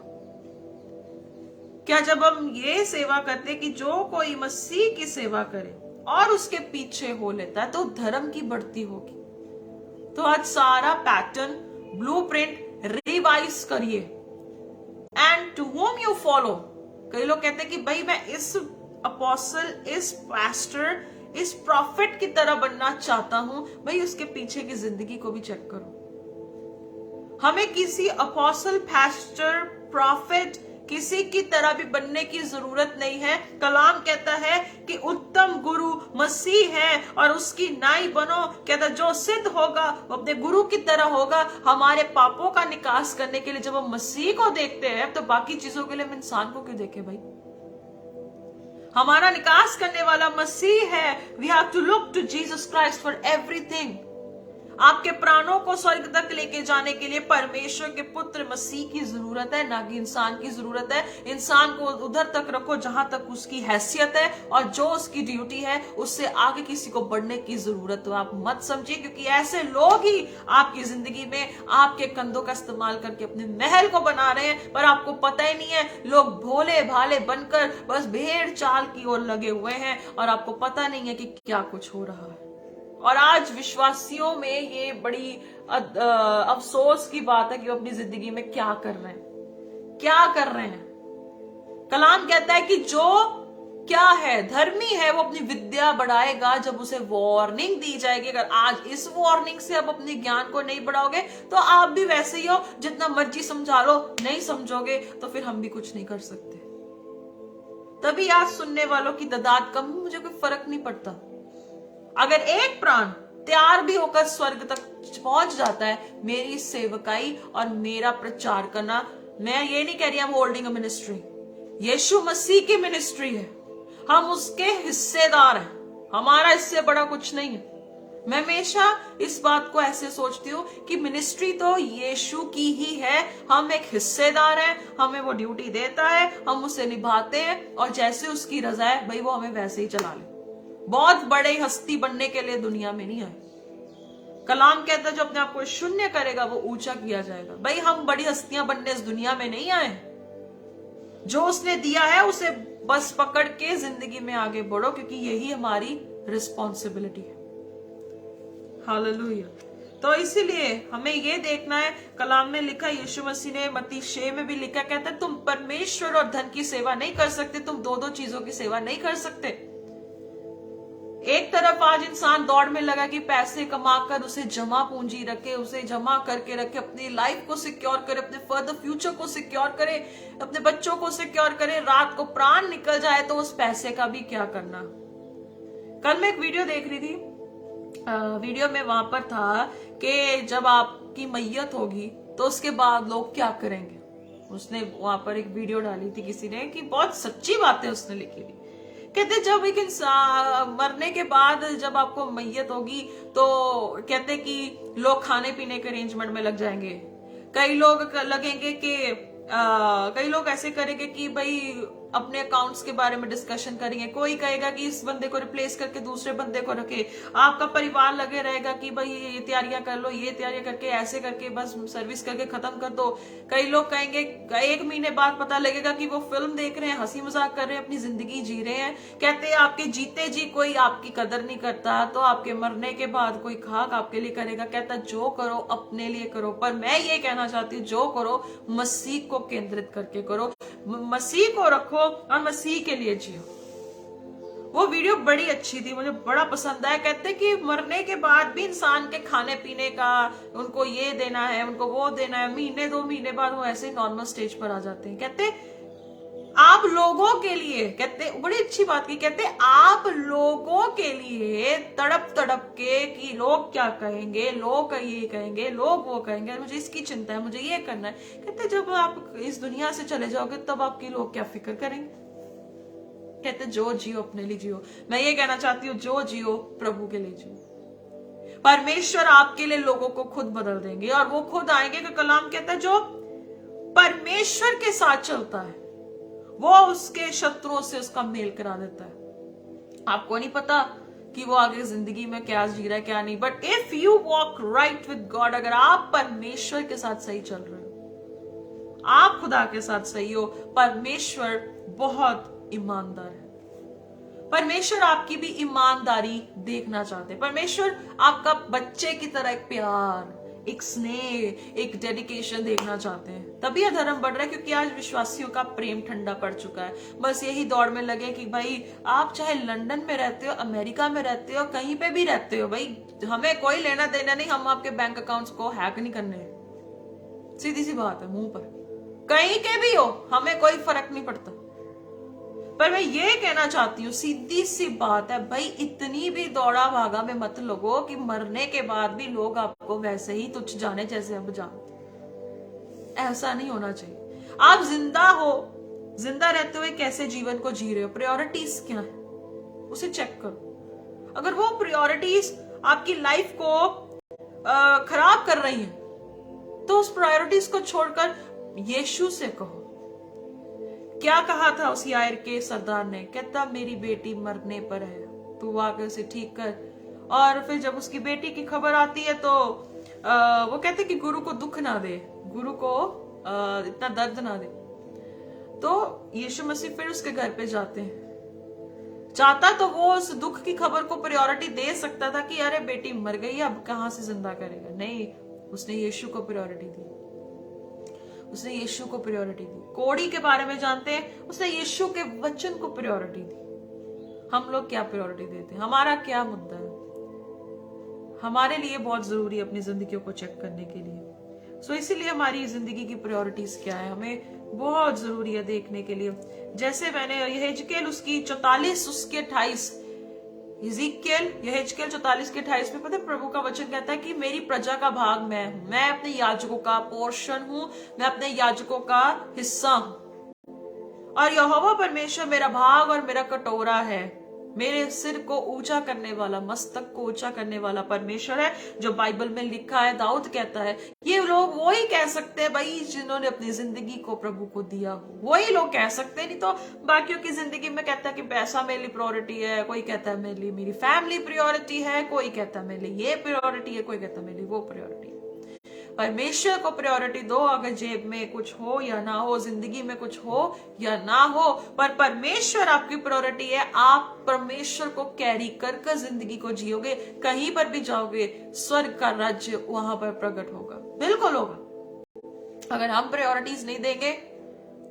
क्या जब हम ये सेवा करते कि जो कोई मसीह की सेवा करे और उसके पीछे हो लेता है तो धर्म की बढ़ती होगी? तो आज सारा पैटर्न, ब्लूप्रिंट रिवाइज करिए। And to whom you follow. कई लोग कहते हैं कि भाई मैं इस अपोस्टल, इस पास्टर, इस प्रॉफिट की तरह बनना चाहता हूं। भाई उसके पीछे की जिंदगी को भी चेक करो। हमें किसी अपोस्टल, पास्टर, प्रॉफिट किसी की तरह भी बनने की जरूरत नहीं है। कलाम कहता है कि उत्तम गुरु मसीह है और उसकी नाई बनो। कहता जो सिद्ध होगा वो अपने गुरु की तरह होगा। हमारे पापों का निकास करने के लिए जब हम मसीह को देखते हैं तो बाकी चीजों के लिए हम इंसान को क्यों देखें भाई? हमारा निकास करने वाला मसीह है। We have to look to Jesus Christ for everything. आपके प्राणों को स्वर्ग तक लेके जाने के लिए परमेश्वर के पुत्र मसीह की जरूरत है, ना कि इंसान की जरूरत है। इंसान को उधर तक रखो जहां तक उसकी हैसियत है और जो उसकी ड्यूटी है, उससे आगे किसी को बढ़ने की जरूरत तो आप मत समझिए, क्योंकि ऐसे लोग ही आपकी जिंदगी में आपके कंधों का इस्तेमाल करके अपने महल को बना रहे हैं, पर आपको पता ही नहीं है। लोग भोले भाले बनकर बस भेड़ चाल की ओर लगे हुए हैं और आपको पता नहीं है कि क्या कुछ हो रहा है। और आज विश्वासियों में ये बड़ी अफसोस की बात है कि वो अपनी जिंदगी में क्या कर रहे हैं, क्या कर रहे हैं। कलाम कहता है कि जो क्या है, धर्मी है, वो अपनी विद्या बढ़ाएगा जब उसे वार्निंग दी जाएगी। अगर आज इस वार्निंग से आप अपने ज्ञान को नहीं बढ़ाओगे तो आप भी वैसे ही हो, जितना मर्जी समझा लो, नहीं समझोगे तो फिर हम भी कुछ नहीं कर सकते। तभी आज सुनने वालों की तादाद कम, मुझे कोई फर्क नहीं पड़ता। अगर एक प्राण तैयार भी होकर स्वर्ग तक पहुंच जाता है, मेरी सेवकाई और मेरा प्रचार करना, मैं ये नहीं कह रही हम होल्डिंग अ मिनिस्ट्री, यीशु मसीह की मिनिस्ट्री है, हम उसके हिस्सेदार हैं, हमारा इससे बड़ा कुछ नहीं है। मैं हमेशा इस बात को ऐसे सोचती हूँ कि मिनिस्ट्री तो यीशु की ही है, हम एक हिस्सेदार हैं, हमें वो ड्यूटी देता है, हम उसे निभाते हैं और जैसे उसकी रजा है भाई वो हमें वैसे ही चला ले। बहुत बड़े हस्ती बनने के लिए दुनिया में नहीं आए। कलाम कहता है जो अपने आप को शून्य करेगा वो ऊंचा किया जाएगा। भाई हम बड़ी हस्तियां बनने इस दुनिया में नहीं आए। जो उसने दिया है उसे बस पकड़ के जिंदगी में आगे बढ़ो, क्योंकि यही हमारी रिस्पॉन्सिबिलिटी है। हालेलुया। तो इसीलिए हमें ये देखना है, कलाम में लिखा, यीशु मसीह ने मत्ती 6 में भी लिखा, कहता है तुम परमेश्वर और धन की सेवा नहीं कर सकते, तुम दो चीजों की सेवा नहीं कर सकते। एक तरफ आज इंसान दौड़ में लगा कि पैसे कमाकर उसे जमा पूंजी रखे, उसे जमा करके रखे, अपनी लाइफ को सिक्योर करे, अपने फर्दर फ्यूचर को सिक्योर करे, अपने बच्चों को सिक्योर करे। रात को प्राण निकल जाए तो उस पैसे का भी क्या करना। कल मैं एक वीडियो देख रही थी, वीडियो में वहां पर था कि जब आपकी मैयत होगी तो उसके बाद लोग क्या करेंगे। उसने वहां पर एक वीडियो डाली थी किसी ने, कि बहुत सच्ची बातें उसने लिखी थी। कहते जब एक इंसान मरने के बाद जब आपको मैयत होगी तो कहते कि लोग खाने पीने के अरेंजमेंट में लग जाएंगे। कई लोग लगेंगे कि कई लोग ऐसे करेंगे कि भाई अपने अकाउंट्स के बारे में डिस्कशन करेंगे, कोई कहेगा कि इस बंदे को रिप्लेस करके दूसरे बंदे को रखे, आपका परिवार लगे रहेगा कि भाई ये तैयारियां कर लो, ये तैयारियां करके ऐसे करके बस सर्विस करके खत्म कर दो। कई लोग कहेंगे 1 महीने बाद पता लगेगा कि वो फिल्म देख रहे हैं, हंसी मजाक कर रहे हैं, अपनी जिंदगी जी रहे हैं। कहते हैं आपके जीते जी कोई आपकी कदर नहीं करता, तो आपके मरने के बाद कोई खाक आपके लिए करेगा। कहता जो करो अपने लिए करो, पर मैं ये कहना चाहती हूँ जो करो मसीह को केंद्रित करके करो, मसीह को रखो और मसीह के लिए जियो। वो वीडियो बड़ी अच्छी थी, मुझे बड़ा पसंद आया। कहते कि मरने के बाद भी इंसान के खाने पीने का उनको ये देना है, उनको वो देना है, महीने 2 महीने बाद वो ऐसे नॉर्मल स्टेज पर आ जाते हैं। कहते आप लोगों के लिए, कहते बड़ी अच्छी बात की, कहते आप लोगों के लिए तड़प तड़प के कि लोग क्या कहेंगे, लोग ये कहेंगे, लोग वो कहेंगे, मुझे इसकी चिंता है, मुझे ये करना है। कहते जब आप इस दुनिया से चले जाओगे तब आपके लोग क्या फिक्र करेंगे। कहते जो जियो अपने लिए जियो। मैं ये कहना चाहती हूँ जो जियो प्रभु के लिए जियो। परमेश्वर आपके लिए लोगों को खुद बदल देंगे और वो खुद आएंगे। कि कलाम कहता है जो परमेश्वर के साथ चलता है वो उसके शत्रुओं से उसका मेल करा देता है। आपको नहीं पता कि वो आगे जिंदगी में क्या जी रहा है क्या नहीं, but if you walk right with God, अगर आप परमेश्वर के साथ सही चल रहे हो, आप खुदा के साथ सही हो, परमेश्वर बहुत ईमानदार है। परमेश्वर आपकी भी ईमानदारी देखना चाहते हैं। परमेश्वर आपका बच्चे की तरह एक प्यार, एक स्नेह, एक डेडिकेशन देखना चाहते हैं। तभी अधर्म बढ़ रहा है, क्योंकि आज विश्वासियों का प्रेम ठंडा पड़ चुका है। बस यही दौड़ में लगे कि भाई आप चाहे लंदन में रहते हो, अमेरिका में रहते हो, कहीं पे भी रहते हो, भाई हमें कोई लेना देना नहीं, हम आपके बैंक अकाउंट्स को हैक नहीं करने हैं। सीधी सी बात है, मुंह पर, कहीं के भी हो, हमें कोई फर्क नहीं पड़ता। पर मैं ये कहना चाहती हूँ, सीधी सी बात है भाई, इतनी भी दौड़ा भागा में मत लगो कि मरने के बाद भी लोग आपको वैसे ही तुच्छ जाने जैसे अब जानते। ऐसा नहीं होना चाहिए। आप जिंदा हो, जिंदा रहते हुए कैसे जीवन को जी रहे हो, प्रायोरिटीज क्या है उसे चेक करो। अगर वो प्रायोरिटीज आपकी लाइफ को खराब कर रही हैं, तो उस प्रायोरिटीज को छोड़कर यीशु से कहो। क्या कहा था उस यायर के सरदार ने, कहता मेरी बेटी मरने पर है, तू आकर उसे ठीक कर। और फिर जब उसकी बेटी की खबर आती है तो वो कहते कि गुरु को दुख ना दे, गुरु को इतना दर्द ना दे। तो यीशु मसीह फिर उसके घर पे जाते हैं। चाहता तो वो उस दुख की खबर को प्रायोरिटी दे सकता था कि अरे बेटी मर गई, अब कहां से जिंदा करेगा। नहीं, उसने यीशु को प्रायोरिटी दी, उसने यीशु को प्रायोरिटी दी। कोड़ी के बारे में जानते हैं, उसने यीशु के वचन को प्रायोरिटी दी। हम लोग क्या प्रायोरिटी देते हैं, हमारा क्या मुद्दा है। हमारे लिए बहुत जरूरी है अपनी जिंदगियों को चेक करने के लिए। सो इसीलिए हमारी जिंदगी की प्रायोरिटीज क्या है, हमें बहुत जरूरी है देखने के लिए। जैसे मैंने यहेजकेल उसकी 44 उसके 28, यहेजकेल 44 के 28 में पता है प्रभु का वचन कहता है कि मेरी प्रजा का भाग मैं हूं, मैं अपने याजकों का पोर्शन हूं, मैं अपने याजकों का हिस्सा हूं। और यहोवा परमेश्वर मेरा भाग और मेरा कटोरा है। मेरे सिर को ऊंचा करने वाला, मस्तक को ऊंचा करने वाला परमेश्वर है। जो बाइबल में लिखा है, दाऊद कहता है, ये लोग वो ही कह सकते हैं भाई जिन्होंने अपनी जिंदगी को प्रभु को दिया हो, वही लोग कह सकते हैं। नहीं तो बाकियों की जिंदगी में कहता है कि पैसा मेरे लिए प्रायोरिटी है, कोई कहता है मेरे लिए मेरी फैमिली प्रायोरिटी है, कोई कहता है मेरे लिए ये प्रायोरिटी है, कोई कहता है मेरे लिए वो प्रायोरिटी है। परमेश्वर को प्रायोरिटी दो, अगर जेब में कुछ हो या ना हो, जिंदगी में कुछ हो या ना हो, पर परमेश्वर आपकी प्रायोरिटी है। आप परमेश्वर को कैरी कर कर जिंदगी को जियोगे, कहीं पर भी जाओगे, स्वर्ग का राज्य वहां पर प्रकट होगा, बिल्कुल होगा। अगर हम प्रायोरिटीज नहीं देंगे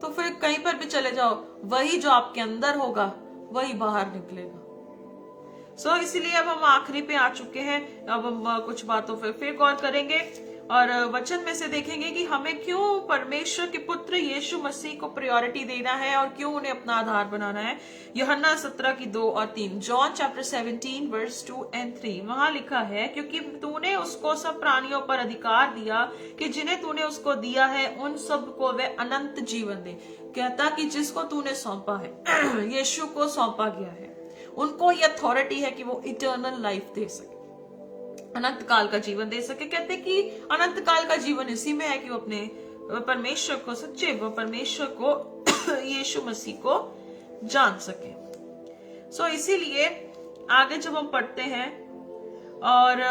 तो फिर कहीं पर भी चले जाओ, वही जो आपके अंदर होगा वही बाहर निकलेगा। सो इसीलिए अब हम आखिरी पे आ चुके हैं। अब हम कुछ बातों पर फिर गौर करेंगे और वचन में से देखेंगे कि हमें क्यों परमेश्वर के पुत्र यीशु मसीह को प्रायोरिटी देना है और क्यों उन्हें अपना आधार बनाना है। यूहन्ना 17:2 और 3, जॉन चैप्टर 17 वर्स 2 and 3, वहां लिखा है, क्योंकि तूने उसको सब प्राणियों पर अधिकार दिया कि जिन्हें तूने उसको दिया है उन सब को वह अनंत जीवन दे। कहता कि जिसको तूने सौंपा है, यीशु को सौंपा गया है, उनको ये अथॉरिटी है कि वो इटर्नल लाइफ दे सके, अनंत काल का जीवन दे सके। कहते कि अनंत काल का जीवन इसी में है कि वो अपने परमेश्वर को, सच्चे परमेश्वर को, यीशु मसीह को जान सके। सो इसीलिए आगे जब हम पढ़ते हैं, और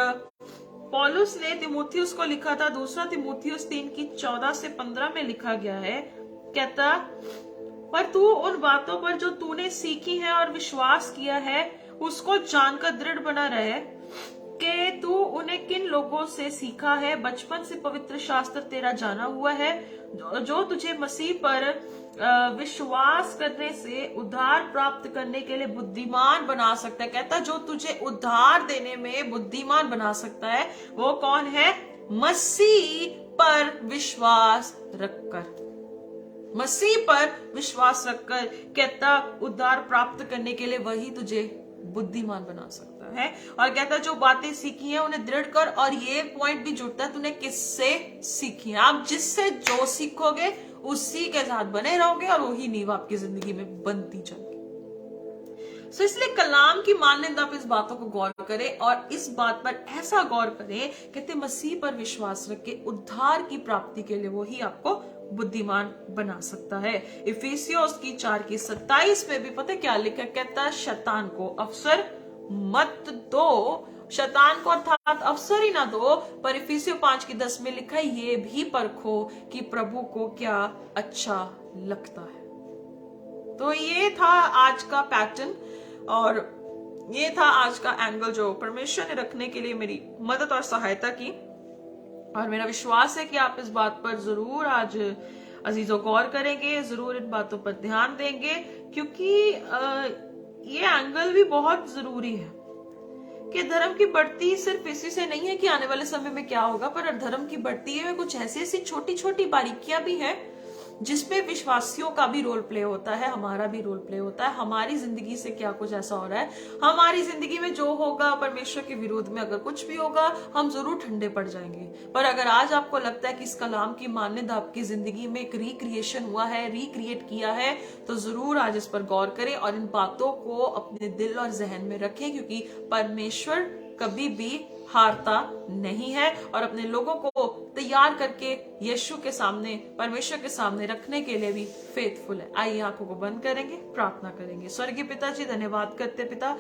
पौलुस ने तिमोथियुस को लिखा था, दूसरा तिमोथियुस 3:14-15 में लिखा गया है, कहता पर तू उन बातों पर जो तूने सीखी है और विश्वास किया है उसको जानकर दृढ़ बना रहे कि तू उन्हें किन लोगों से सीखा है। बचपन से पवित्र शास्त्र तेरा जाना हुआ है जो तुझे मसीह पर विश्वास करने से उद्धार प्राप्त करने के लिए बुद्धिमान बना सकता है। कहता जो तुझे उद्धार देने में बुद्धिमान बना सकता है वो कौन है? मसीह पर विश्वास रखकर, मसीह पर विश्वास रखकर। कहता उद्धार प्राप्त करने के लिए वही तुझे बुद्धिमान बना सकता है। और कहता जो बातें सीखी हैं उन्हें दृढ़ कर। और ये पॉइंट भी जुड़ता है, तूने किससे सीखी है। आप जिससे जो सीखोगे उसी के साथ बने रहोगे और वही नींव आपकी जिंदगी में बनती जाएगी। सो इसलिए कलाम की मान्यता पर इस बातों को गौर करें और इस बात पर ऐसा गौर करें, कहते मसीह पर विश्वास रख के उद्धार की प्राप्ति के लिए वही आपको बुद्धिमान बना सकता है। इफिसियों 4:27 में भी पता क्या लिखा? कहता शैतान को अवसर मत दो, शैतान को अर्थात अवसर ही ना दो, पर इफिसियों 5:10 में लिखा है ये भी परखो कि प्रभु को क्या अच्छा लगता है। तो ये था आज का पैटर्न और ये था आज का एंगल जो परमेश्वर ने रखने के लिए मेरी मदद और सहायता की। और मेरा विश्वास है कि आप इस बात पर जरूर आज अजीजों गौर करेंगे, जरूर इन बातों पर ध्यान देंगे, क्योंकि ये एंगल भी बहुत जरूरी है कि धर्म की बढ़ती सिर्फ इसी से नहीं है कि आने वाले समय में क्या होगा, पर धर्म की बढ़ती में कुछ ऐसी ऐसी छोटी छोटी बारीकियां भी हैं जिसपे विश्वासियों का भी रोल प्ले होता है, हमारा भी रोल प्ले होता है। हमारी जिंदगी से क्या कुछ ऐसा हो रहा है, हमारी जिंदगी में जो होगा परमेश्वर के विरोध में अगर कुछ भी होगा हम जरूर ठंडे पड़ जाएंगे। पर अगर आज आपको लगता है कि इस कलाम की मान्यता आपकी जिंदगी में एक रिक्रिएशन हुआ है, रिक्रिएट किया है, तो जरूर आज इस पर गौर करें और इन बातों को अपने दिल और जहन में रखें, क्योंकि परमेश्वर कभी भी हारता नहीं है और अपने लोगों को तैयार करके यीशु के सामने, परमेश्वर के सामने रखने के लिए भी फेथफुल है। आइए आंखों को बंद करेंगे, प्रार्थना करेंगे। स्वर्गीय पिताजी धन्यवाद करते पिता,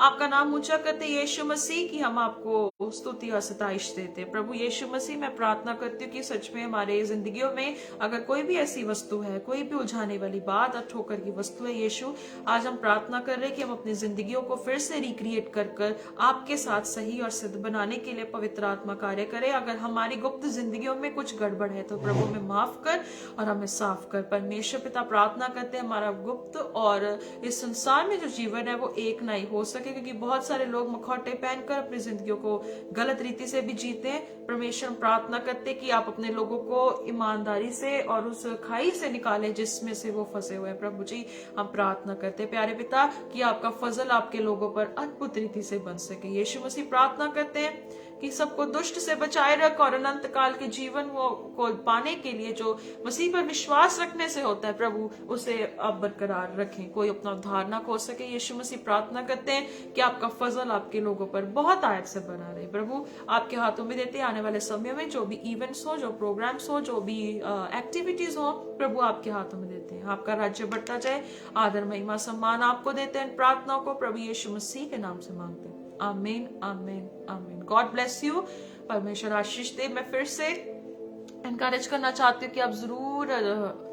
आपका नाम ऊंचा करते यीशु मसीह की हम आपको स्तुति और सताइश देते। प्रभु यीशु मसीह मैं प्रार्थना करती हूँ कि सच में हमारे जिंदगियों में अगर कोई भी ऐसी वस्तु है, कोई भी उलझाने वाली बात और ठोकर की वस्तु है यीशु, आज हम प्रार्थना कर रहे हैं कि हम अपनी जिंदगियों को फिर से रिक्रिएट कर आपके साथ सही और सिद्ध बनाने के लिए पवित्र आत्मा कार्य करे। अगर हमारी गुप्त जिंदगियों में कुछ गड़बड़ है तो प्रभु में माफ कर और हमें साफ कर। परमेश्वर पिता प्रार्थना करते हैं हमारा गुप्त और इस संसार में जो जीवन है वो एक नहीं हो सके, क्योंकि बहुत सारे लोग मुखौटे पहनकर अपनी जिंदगियों को गलत रीति से भी जीते हैं। परमेश्वर प्रार्थना करते कि आप अपने लोगों को ईमानदारी से और उस खाई से निकालें जिसमें से वो फंसे हुए हैं। प्रभु जी हम प्रार्थना करते हैं प्यारे पिता कि आपका फजल आपके लोगों पर अद्भुत रीति से बन सके। यीशु मसीह प्रार्थना करते हैं कि सबको दुष्ट से बचाए रख और अनंत काल के जीवन को पाने के लिए जो मसीह पर विश्वास रखने से होता है प्रभु उसे आप बरकरार रखें, कोई अपना उद्धार ना खो सके। यीशु मसीह प्रार्थना करते हैं कि आपका फजल आपके लोगों पर बहुत आयत से बना रहे। प्रभु आपके हाथों में देते हैं आने वाले समय में जो भी इवेंट्स हो, जो प्रोग्राम्स हो, जो भी एक्टिविटीज हो, प्रभु आपके हाथों में देते हैं। आपका राज्य बढ़ता जाए, आदर महिमा सम्मान आपको देते हैं। प्रार्थनाओं को प्रभु यीशु मसीह के नाम से मांगते हैं, आमीन आमीन आमीन। गॉड ब्लेस यू, परमेश्वर आशीष दे। मैं फिर से एनकरेज करना चाहती हूँ कि आप जरूर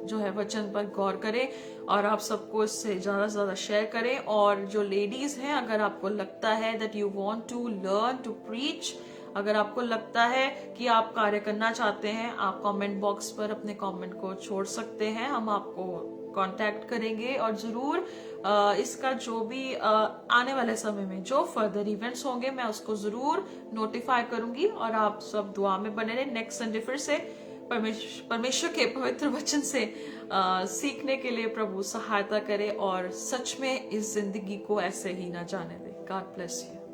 जो है वचन पर गौर करें और आप सबको इससे ज्यादा से ज्यादा शेयर करें। और जो लेडीज हैं, अगर आपको लगता है that you want to learn to preach, अगर आपको लगता है कि आप कार्य करना चाहते हैं, आप कमेंट बॉक्स पर अपने कमेंट को छोड़ सकते हैं, हम आपको कांटेक्ट करेंगे और जरूर इसका जो भी आने वाले समय में जो फर्दर इवेंट्स होंगे मैं उसको जरूर नोटिफाई करूंगी और आप सब दुआ में बने रहे। नेक्स्ट संडे फिर से परमेश्वर के पवित्र वचन से सीखने के लिए प्रभु सहायता करे और सच में इस जिंदगी को ऐसे ही ना जाने दे। God bless you.